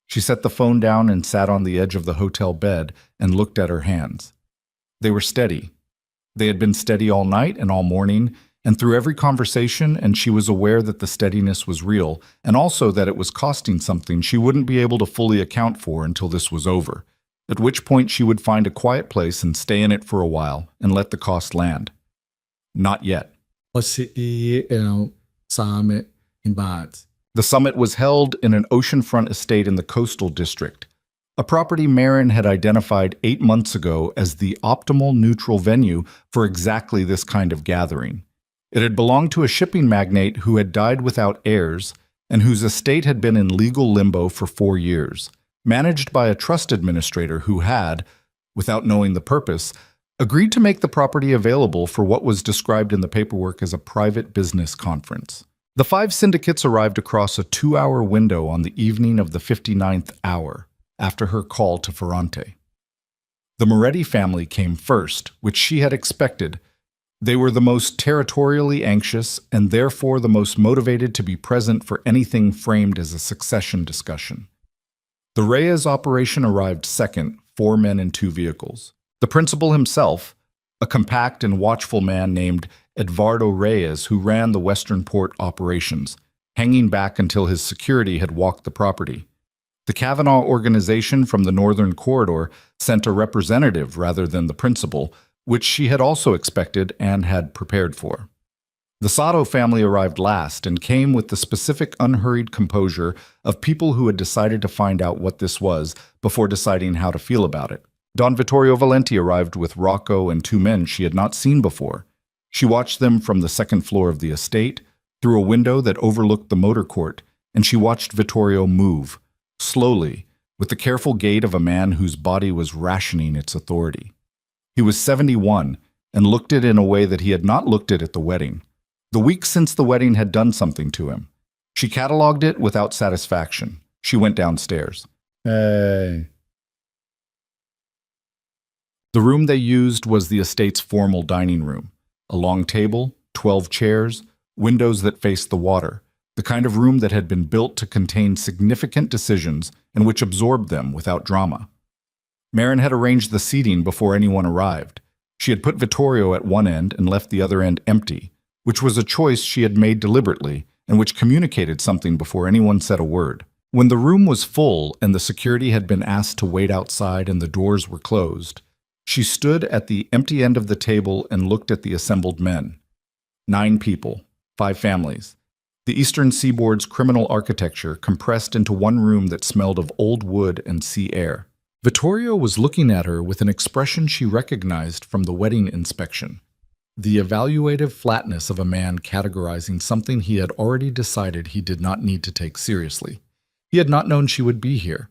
She set the phone down and sat on the edge of the hotel bed and looked at her hands. They were steady. They had been steady all night and all morning, and through every conversation, and she was aware that the steadiness was real, and also that it was costing something she wouldn't be able to fully account for until this was over, at which point she would find a quiet place and stay in it for a while and let the cost land. Not yet. Summit in Bards. The summit was held in an oceanfront estate in the coastal district, a property Marin had identified 8 months ago as the optimal neutral venue for exactly this kind of gathering. It had belonged to a shipping magnate who had died without heirs and whose estate had been in legal limbo for 4 years, managed by a trust administrator who had, without knowing the purpose, agreed to make the property available for what was described in the paperwork as a private business conference. The 5 syndicates arrived across a 2-hour window on the evening of the 59th hour, after her call to Ferrante. The Moretti family came first, which she had expected. They were the most territorially anxious and therefore the most motivated to be present for anything framed as a succession discussion. The Reyes operation arrived second, 4 men in 2 vehicles. The principal himself, a compact and watchful man named Eduardo Reyes, who ran the Western Port operations, hanging back until his security had walked the property. The Kavanaugh organization from the Northern Corridor sent a representative rather than the principal, which she had also expected and had prepared for. The Sato family arrived last and came with the specific unhurried composure of people who had decided to find out what this was before deciding how to feel about it. Don Vittorio Valenti arrived with Rocco and 2 men she had not seen before. She watched them from the 2nd floor of the estate, through a window that overlooked the motor court, and she watched Vittorio move, slowly, with the careful gait of a man whose body was rationing its authority. He was 71 and looked it in a way that he had not looked it at the wedding. The week since the wedding had done something to him. She catalogued it without satisfaction. She went downstairs. Hey. The room they used was the estate's formal dining room. A long table, 12 chairs, windows that faced the water. The kind of room that had been built to contain significant decisions and which absorbed them without drama. Marin had arranged the seating before anyone arrived. She had put Vittorio at one end and left the other end empty, which was a choice she had made deliberately and which communicated something before anyone said a word. When the room was full and the security had been asked to wait outside and the doors were closed, she stood at the empty end of the table and looked at the assembled men. 9 people, 5 families. The Eastern Seaboard's criminal architecture compressed into one room that smelled of old wood and sea air. Vittorio was looking at her with an expression she recognized from the wedding inspection. The evaluative flatness of a man categorizing something he had already decided he did not need to take seriously. He had not known she would be here.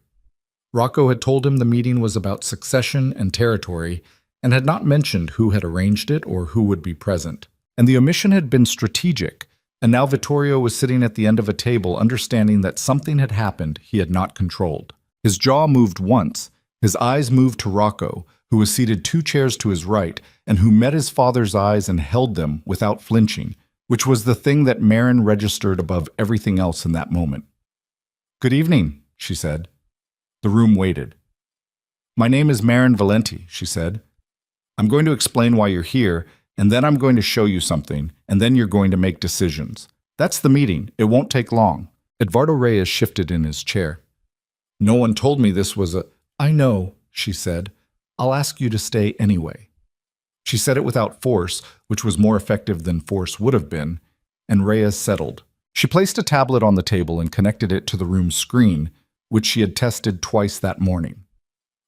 Rocco had told him the meeting was about succession and territory, and had not mentioned who had arranged it or who would be present. And the omission had been strategic, and now Vittorio was sitting at the end of a table understanding that something had happened he had not controlled. His jaw moved once, his eyes moved to Rocco, who was seated 2 chairs to his right, and who met his father's eyes and held them without flinching, which was the thing that Marin registered above everything else in that moment. "Good evening," she said. The room waited. "My name is Marin Valenti," she said. "I'm going to explain why you're here, and then I'm going to show you something, and then you're going to make decisions. That's the meeting. It won't take long." Eduardo Reyes shifted in his chair. "No one told me this was a—" "I know," she said. "I'll ask you to stay anyway." She said it without force, which was more effective than force would have been, and Reyes settled. She placed a tablet on the table and connected it to the room's screen, which she had tested twice that morning.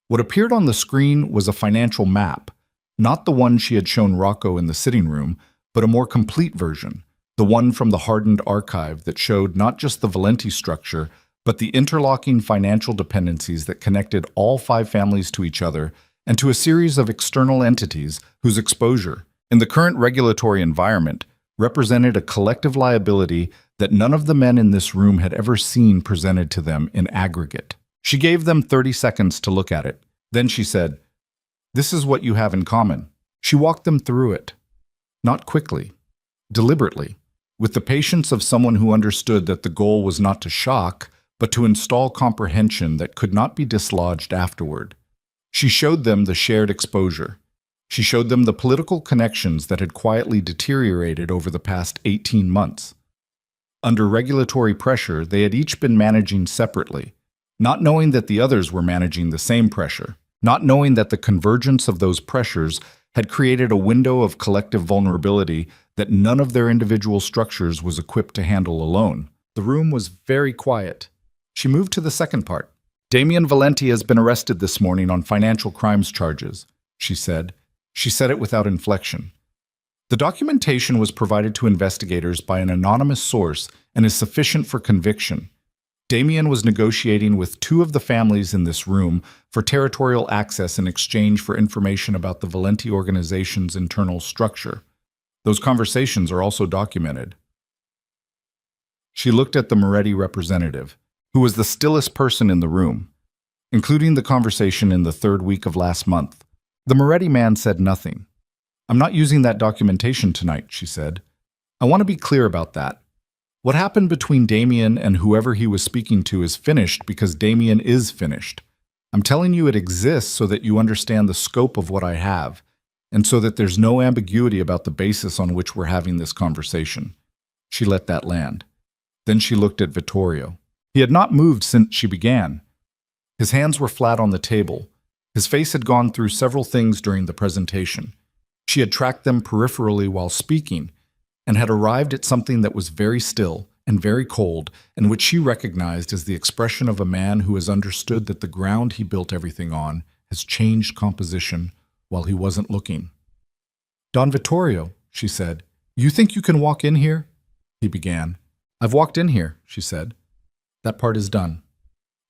What appeared on the screen was a financial map, not the one she had shown Rocco in the sitting room, but a more complete version, the one from the hardened archive that showed not just the Valenti structure, but the interlocking financial dependencies that connected all 5 families to each other and to a series of external entities whose exposure, in the current regulatory environment, represented a collective liability that none of the men in this room had ever seen presented to them in aggregate. She gave them 30 seconds to look at it. Then she said, "This is what you have in common." She walked them through it. Not quickly, deliberately, with the patience of someone who understood that the goal was not to shock, but to install comprehension that could not be dislodged afterward. She showed them the shared exposure. She showed them the political connections that had quietly deteriorated over the past 18 months. Under regulatory pressure, they had each been managing separately, not knowing that the others were managing the same pressure, not knowing that the convergence of those pressures had created a window of collective vulnerability that none of their individual structures was equipped to handle alone. The room was very quiet. She moved to the second part. "Damien Valenti has been arrested this morning on financial crimes charges," she said. She said it without inflection. The documentation was provided to investigators by an anonymous source and is sufficient for conviction. Damien was negotiating with 2 of the families in this room for territorial access in exchange for information about the Valenti organization's internal structure. Those conversations are also documented. She looked at the Moretti representative, who was the stillest person in the room, including the conversation in the 3rd week of last month. The Moretti man said nothing. "I'm not using that documentation tonight," she said. "I want to be clear about that. What happened between Damien and whoever he was speaking to is finished because Damien is finished. I'm telling you it exists so that you understand the scope of what I have, and so that there's no ambiguity about the basis on which we're having this conversation." She let that land. Then she looked at Vittorio. He had not moved since she began. His hands were flat on the table. His face had gone through several things during the presentation. She had tracked them peripherally while speaking, and had arrived at something that was very still and very cold, and which she recognized as the expression of a man who has understood that the ground he built everything on has changed composition while he wasn't looking. "Don Vittorio," she said, "you think you can walk in here?" He began. "I've walked in here," she said. "That part is done.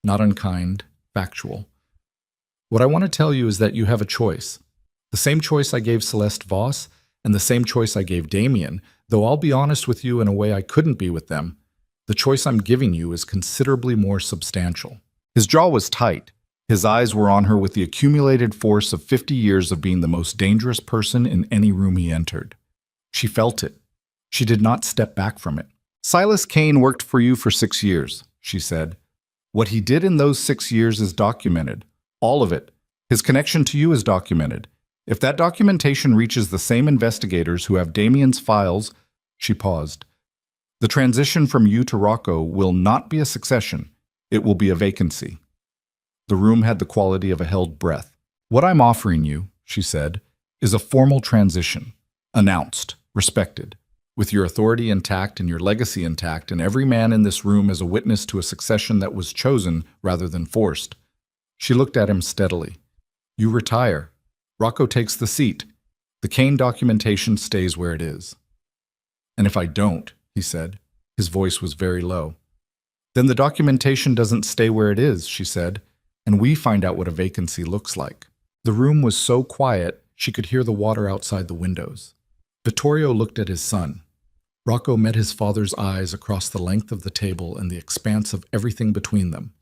Not unkind, factual. What I want to tell you is that you have a choice. The same choice I gave Celeste Voss, and the same choice I gave Damien, though I'll be honest with you in a way I couldn't be with them. The choice I'm giving you is considerably more substantial." His jaw was tight. His eyes were on her with the accumulated force of 50 years of being the most dangerous person in any room he entered. She felt it. She did not step back from it. "Silas Kane worked for you for 6 years, she said. "What he did in those 6 years is documented. All of it. His connection to you is documented. If that documentation reaches the same investigators who have Damien's files," she paused, "the transition from you to Rocco will not be a succession. It will be a vacancy." The room had the quality of a held breath. "What I'm offering you," she said, "is a formal transition. Announced, respected, with your authority intact and your legacy intact, and every man in this room as a witness to a succession that was chosen rather than forced. She looked at him steadily. You retire. Rocco takes the seat. The Kane documentation stays where it is. And if I don't, he said, his voice was very low. Then the documentation doesn't stay where it is, she said, and we find out what a vacancy looks like. The room was so quiet, she could hear the water outside the windows. Vittorio looked at his son. Rocco met his father's eyes across the length of the table and the expanse of everything between them.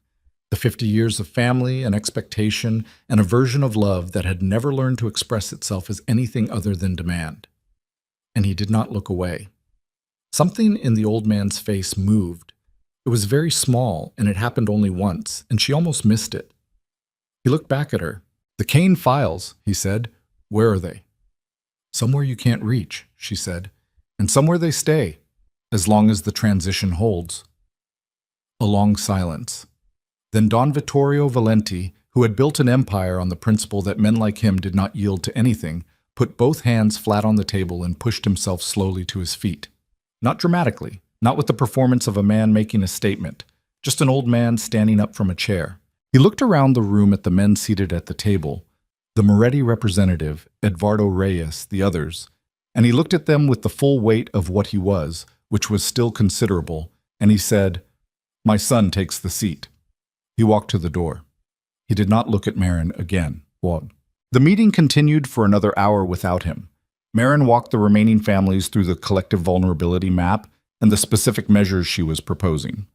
The 50 years of family and expectation and a version of love that had never learned to express itself as anything other than demand. And he did not look away. Something in the old man's face moved. It was very small, and it happened only once, and she almost missed it. He looked back at her. The Kane files, he said. Where are they? Somewhere you can't reach, she said, and somewhere they stay, as long as the transition holds. A long silence. Then Don Vittorio Valenti, who had built an empire on the principle that men like him did not yield to anything, put both hands flat on the table and pushed himself slowly to his feet. Not dramatically, not with the performance of a man making a statement, just an old man standing up from a chair. He looked around the room at the men seated at the table, the Moretti representative, Eduardo Reyes, the others, and he looked at them with the full weight of what he was, which was still considerable, and he said, My son takes the seat. He walked to the door. He did not look at Marin again. What? The meeting continued for another hour without him. Marin walked the remaining families through the collective vulnerability map and the specific measures she was proposing.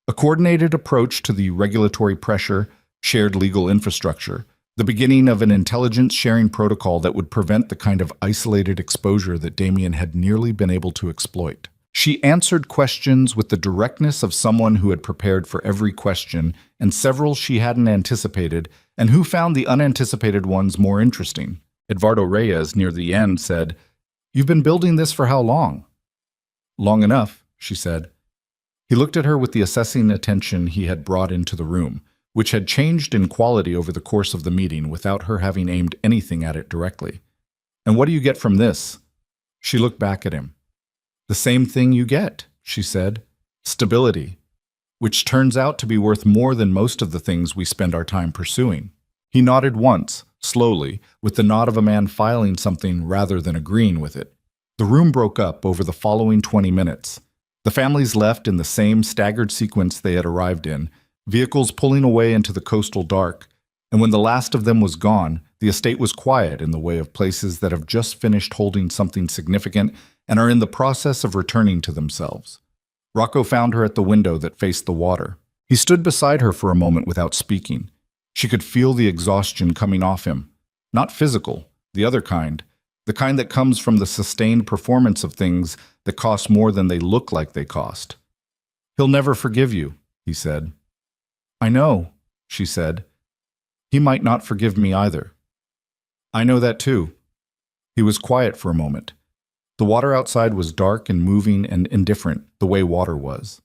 A coordinated approach to the regulatory pressure, shared legal infrastructure, the beginning of an intelligence-sharing protocol that would prevent the kind of isolated exposure that Damien had nearly been able to exploit. She answered questions with the directness of someone who had prepared for every question, and several she hadn't anticipated, and who found the unanticipated ones more interesting. Eduardo Reyes, near the end, said, You've been building this for how long? Long enough, she said. He looked at her with the assessing attention he had brought into the room, which had changed in quality over the course of the meeting without her having aimed anything at it directly. And what do you get from this? She looked back at him. The same thing you get, she said. Stability, which turns out to be worth more than most of the things we spend our time pursuing. He nodded once, slowly, with the nod of a man filing something rather than agreeing with it. The room broke up over the following 20 minutes. The families left in the same staggered sequence they had arrived in, vehicles pulling away into the coastal dark, and when the last of them was gone, the estate was quiet in the way of places that have just finished holding something significant and are in the process of returning to themselves. Rocco found her at the window that faced the water. He stood beside her for a moment without speaking. She could feel the exhaustion coming off him. Not physical, the other kind, the kind that comes from the sustained performance of things that cost more than they look like they cost. He'll never forgive you, he said. I know, she said. He might not forgive me either. I know that too. He was quiet for a moment. The water outside was dark and moving and indifferent, the way water was.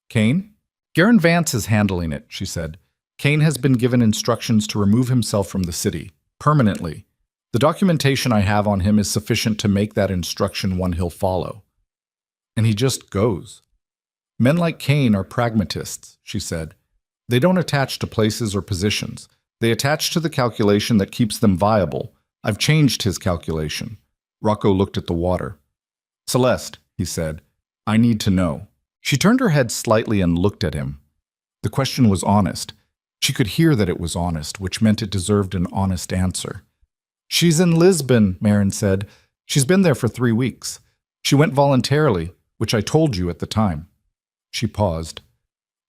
Kane? Garen Vance is handling it, she said. Kane has been given instructions to remove himself from the city, permanently. The documentation I have on him is sufficient to make that instruction one he'll follow. And he just goes. Men like Kane are pragmatists, she said. They don't attach to places or positions. They attach to the calculation that keeps them viable. I've changed his calculation. Rocco looked at the water. Celeste, he said, I need to know. She turned her head slightly and looked at him. The question was honest. She could hear that it was honest, which meant it deserved an honest answer. She's in Lisbon, Marin said. She's been there for 3 weeks. She went voluntarily, which I told you at the time. She paused.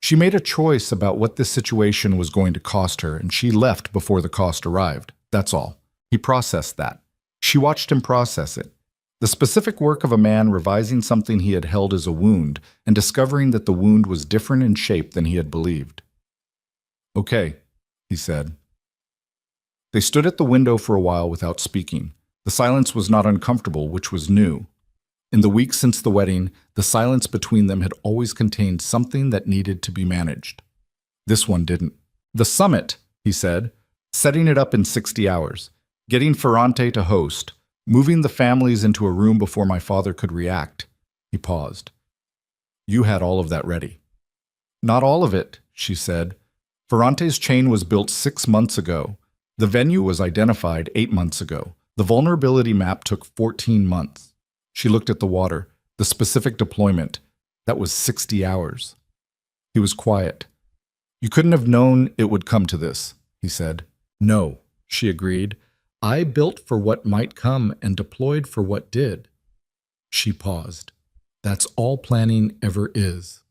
She made a choice about what this situation was going to cost her, and she left before the cost arrived. That's all. He processed that. She watched him process it. The specific work of a man revising something he had held as a wound and discovering that the wound was different in shape than he had believed. Okay, he said. They stood at the window for a while without speaking. The silence was not uncomfortable, which was new. In the weeks since the wedding, the silence between them had always contained something that needed to be managed. This one didn't. The summit, he said, setting it up in 60 hours, getting Ferrante to host, moving the families into a room before my father could react. He paused. You had all of that ready. Not all of it, she said. Ferrante's chain was built 6 months ago. The venue was identified 8 months ago. The vulnerability map took 14 months. She looked at the water, the specific deployment. That was 60 hours. He was quiet. You couldn't have known it would come to this, he said. No, she agreed. I built for what might come and deployed for what did. She paused. That's all planning ever is.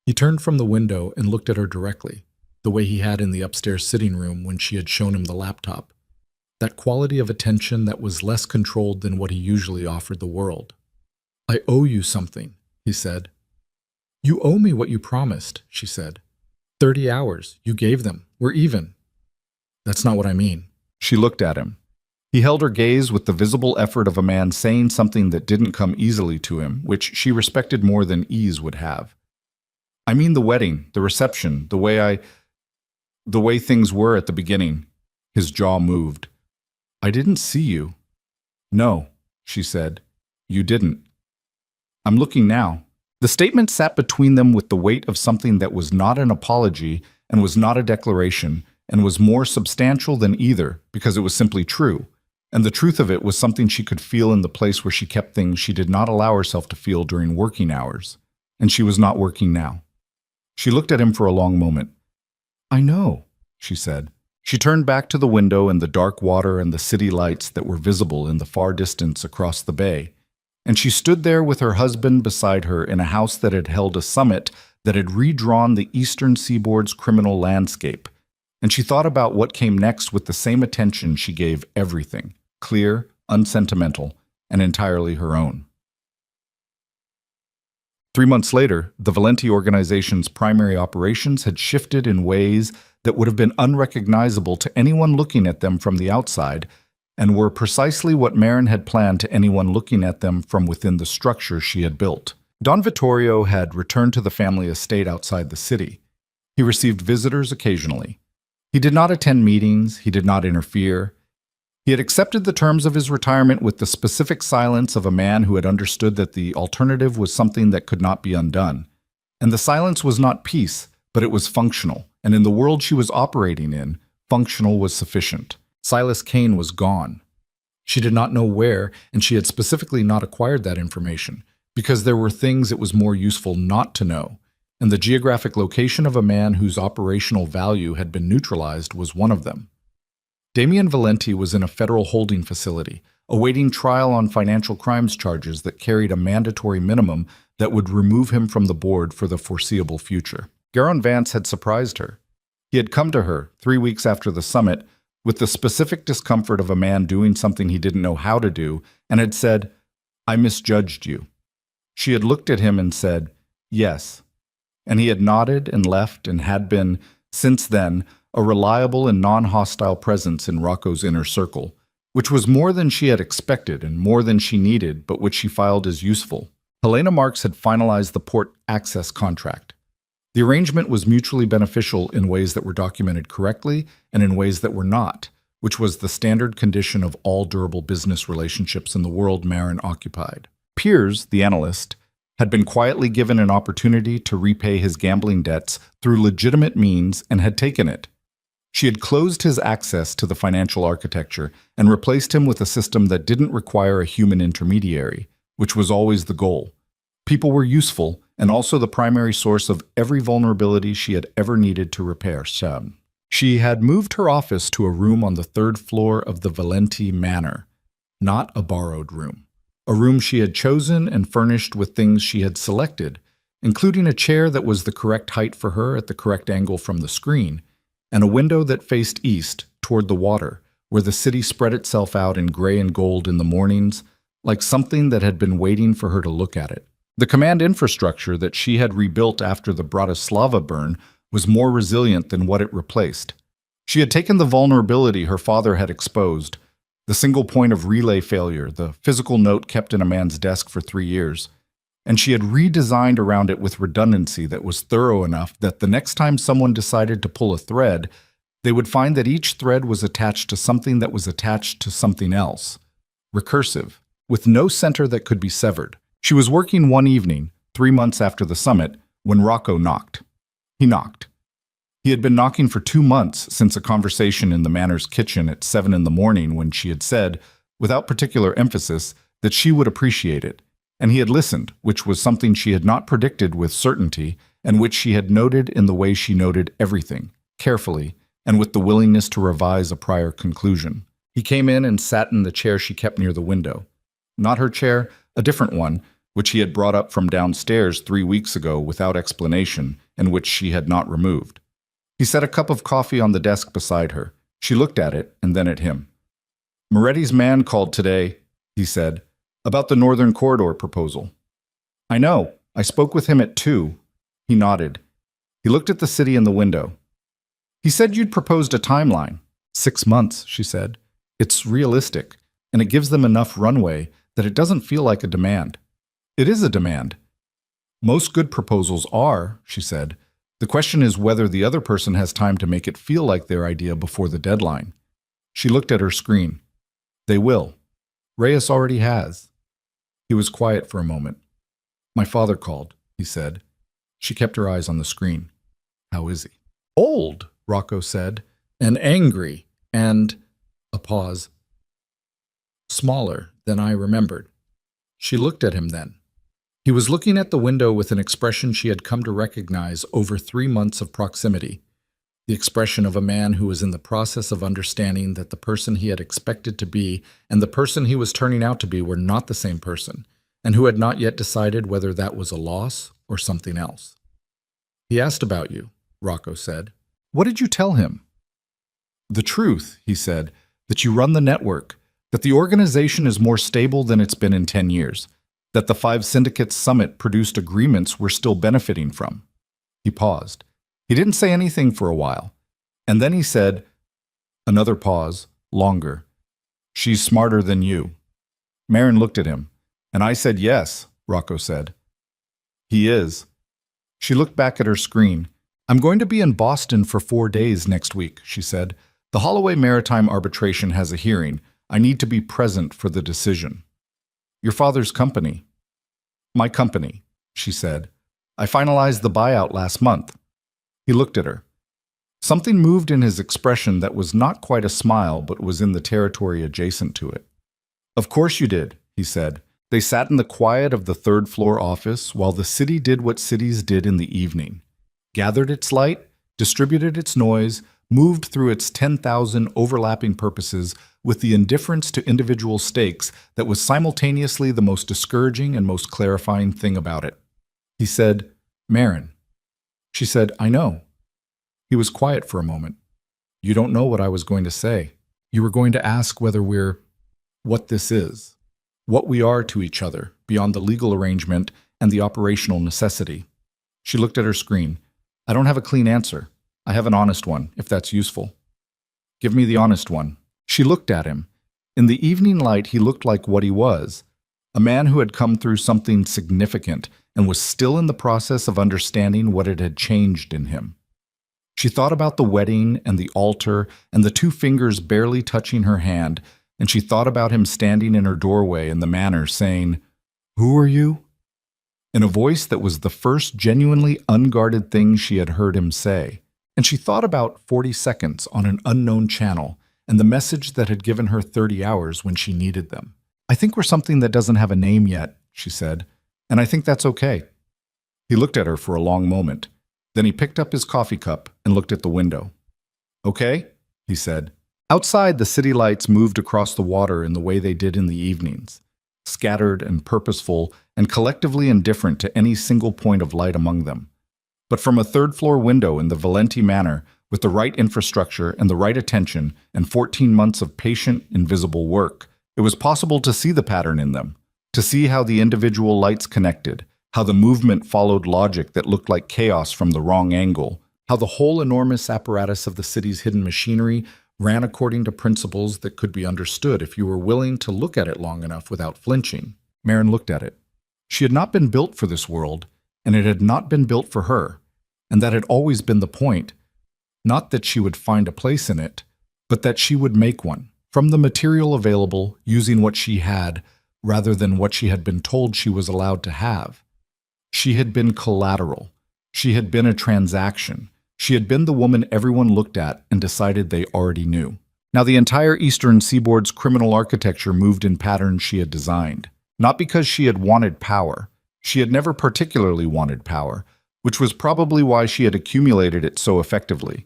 He turned from the window and looked at her directly, the way he had in the upstairs sitting room when she had shown him the laptop. That quality of attention that was less controlled than what he usually offered the world. I owe you something, he said. You owe me what you promised, she said. 30 hours. You gave them. We're even. That's not what I mean. She looked at him. He held her gaze with the visible effort of a man saying something that didn't come easily to him, which she respected more than ease would have. I mean the wedding, the reception, the way things were at the beginning. His jaw moved. I didn't see you. No, she said. You didn't. I'm looking now. The statement sat between them with the weight of something that was not an apology and was not a declaration and was more substantial than either because it was simply true. And the truth of it was something she could feel in the place where she kept things she did not allow herself to feel during working hours. And she was not working now. She looked at him for a long moment. I know, she said. She turned back to the window and the dark water and the city lights that were visible in the far distance across the bay. And she stood there with her husband beside her in a house that had held a summit that had redrawn the eastern seaboard's criminal landscape. And she thought about what came next with the same attention she gave everything, clear, unsentimental, and entirely her own. 3 months later, the Valenti organization's primary operations had shifted in ways that would have been unrecognizable to anyone looking at them from the outside, and were precisely what Marin had planned to anyone looking at them from within the structure she had built. Don Vittorio had returned to the family estate outside the city. He received visitors occasionally. He did not attend meetings, he did not interfere. He had accepted the terms of his retirement with the specific silence of a man who had understood that the alternative was something that could not be undone. And the silence was not peace, but it was functional, and in the world she was operating in, functional was sufficient. Silas Kane was gone. She did not know where, and she had specifically not acquired that information, because there were things it was more useful not to know, and the geographic location of a man whose operational value had been neutralized was one of them. Damien Valenti was in a federal holding facility, awaiting trial on financial crimes charges that carried a mandatory minimum that would remove him from the board for the foreseeable future. Garon Vance had surprised her. He had come to her 3 weeks after the summit with the specific discomfort of a man doing something he didn't know how to do, and had said, I misjudged you. She had looked at him and said, yes. And he had nodded and left and had been, since then, a reliable and non-hostile presence in Rocco's inner circle, which was more than she had expected and more than she needed, but which she filed as useful. Helena Marks had finalized the port access contract. The arrangement was mutually beneficial in ways that were documented correctly and in ways that were not, which was the standard condition of all durable business relationships in the world Marin occupied. Piers, the analyst, had been quietly given an opportunity to repay his gambling debts through legitimate means and had taken it. She had closed his access to the financial architecture and replaced him with a system that didn't require a human intermediary, which was always the goal. People were useful, and also the primary source of every vulnerability she had ever needed to repair. She had moved her office to a room on the 3rd floor of the Valenti Manor, not a borrowed room. A room she had chosen and furnished with things she had selected, including a chair that was the correct height for her at the correct angle from the screen, and a window that faced east, toward the water, where the city spread itself out in gray and gold in the mornings, like something that had been waiting for her to look at it. The command infrastructure that she had rebuilt after the Bratislava burn was more resilient than what it replaced. She had taken the vulnerability her father had exposed, the single point of relay failure, the physical note kept in a man's desk for 3 years, and she had redesigned around it with redundancy that was thorough enough that the next time someone decided to pull a thread, they would find that each thread was attached to something that was attached to something else. Recursive, with no center that could be severed. She was working one evening, 3 months after the summit, when Rocco knocked. He knocked. He had been knocking for 2 months since a conversation in the Manor's kitchen at 7 in the morning when she had said, without particular emphasis, that she would appreciate it. And he had listened, which was something she had not predicted with certainty, and which she had noted in the way she noted everything, carefully, and with the willingness to revise a prior conclusion. He came in and sat in the chair she kept near the window. Not her chair, a different one, which he had brought up from downstairs 3 weeks ago without explanation, and which she had not removed. He set a cup of coffee on the desk beside her. She looked at it, and then at him. "Moretti's man called today," he said, "about the Northern Corridor proposal." "I know. I spoke with him at 2. He nodded. He looked at the city in the window. "He said you'd proposed a timeline." 6 months, she said. "It's realistic, and it gives them enough runway that it doesn't feel like a demand." "It is a demand." "Most good proposals are," she said. "The question is whether the other person has time to make it feel like their idea before the deadline." She looked at her screen. "They will. Reyes already has." He was quiet for a moment. "My father called," he said. She kept her eyes on the screen. "How is he?" "Old," Rocco said, "and angry, and—" a pause. "Smaller than I remembered." She looked at him then. He was looking at the window with an expression she had come to recognize over 3 months of proximity, the expression of a man who was in the process of understanding that the person he had expected to be and the person he was turning out to be were not the same person, and who had not yet decided whether that was a loss or something else. "He asked about you," Rocco said. "What did you tell him?" "The truth," he said, "that you run the network, that the organization is more stable than it's been in 10 years, that the 5 syndicates summit produced agreements we're still benefiting from." He paused. He didn't say anything for a while. And then he said, another pause, longer, "She's smarter than you." Marin looked at him. "And I said yes," Rocco said. "He is." She looked back at her screen. "I'm going to be in Boston for 4 days next week," she said. "The Holloway Maritime Arbitration has a hearing. I need to be present for the decision." "Your father's company." "My company," she said. "I finalized the buyout last month." He looked at her. Something moved in his expression that was not quite a smile but was in the territory adjacent to it. "Of course you did," he said. They sat in the quiet of the 3rd-floor office while the city did what cities did in the evening. Gathered its light, distributed its noise, moved through its 10,000 overlapping purposes with the indifference to individual stakes that was simultaneously the most discouraging and most clarifying thing about it. He said, "Marin." She said, "I know." He was quiet for a moment. "You don't know what I was going to say. You were going to ask whether what this is, what we are to each other, beyond the legal arrangement and the operational necessity." She looked at her screen. "I don't have a clean answer. I have an honest one, if that's useful." "Give me the honest one." She looked at him. In the evening light, he looked like what he was, a man who had come through something significant and was still in the process of understanding what it had changed in him. She thought about the wedding and the altar and the 2 fingers barely touching her hand, and she thought about him standing in her doorway in the Manor saying, "Who are you?" in a voice that was the first genuinely unguarded thing she had heard him say. And she thought about 40 seconds on an unknown channel and the message that had given her 30 hours when she needed them. "I think we're something that doesn't have a name yet," she said, "and I think that's okay." He looked at her for a long moment. Then he picked up his coffee cup and looked at the window. "Okay," he said. Outside, the city lights moved across the water in the way they did in the evenings, scattered and purposeful and collectively indifferent to any single point of light among them. But from a 3rd-floor window in the Valenti Manor, with the right infrastructure and the right attention and 14 months of patient, invisible work, it was possible to see the pattern in them, to see how the individual lights connected, how the movement followed logic that looked like chaos from the wrong angle, how the whole enormous apparatus of the city's hidden machinery ran according to principles that could be understood if you were willing to look at it long enough without flinching. Marin looked at it. She had not been built for this world, and it had not been built for her, and that had always been the point. Not that she would find a place in it, but that she would make one, from the material available, using what she had, rather than what she had been told she was allowed to have. She had been collateral. She had been a transaction. She had been the woman everyone looked at and decided they already knew. Now the entire Eastern Seaboard's criminal architecture moved in patterns she had designed. Not because she had wanted power. She had never particularly wanted power, which was probably why she had accumulated it so effectively.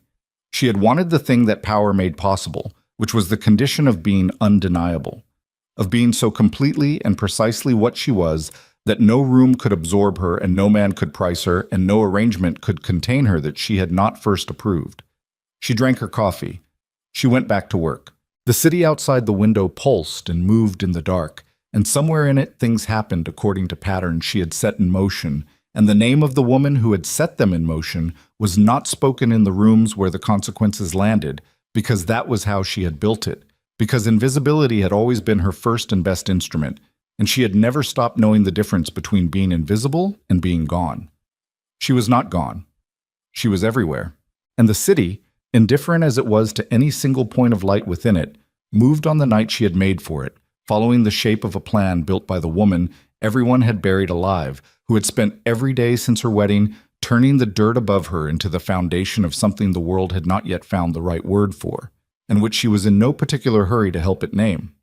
She had wanted the thing that power made possible, which was the condition of being undeniable, of being so completely and precisely what she was that no room could absorb her and no man could price her and no arrangement could contain her that she had not first approved. She drank her coffee. She went back to work. The city outside the window pulsed and moved in the dark, and somewhere in it things happened according to patterns she had set in motion, and the name of the woman who had set them in motion was not spoken in the rooms where the consequences landed, because that was how she had built it, because invisibility had always been her first and best instrument, and she had never stopped knowing the difference between being invisible and being gone. She was not gone. She was everywhere. And the city, indifferent as it was to any single point of light within it, moved on the night she had made for it, following the shape of a plan built by the woman everyone had buried alive, who had spent every day since her wedding turning the dirt above her into the foundation of something the world had not yet found the right word for, and which she was in no particular hurry to help it name.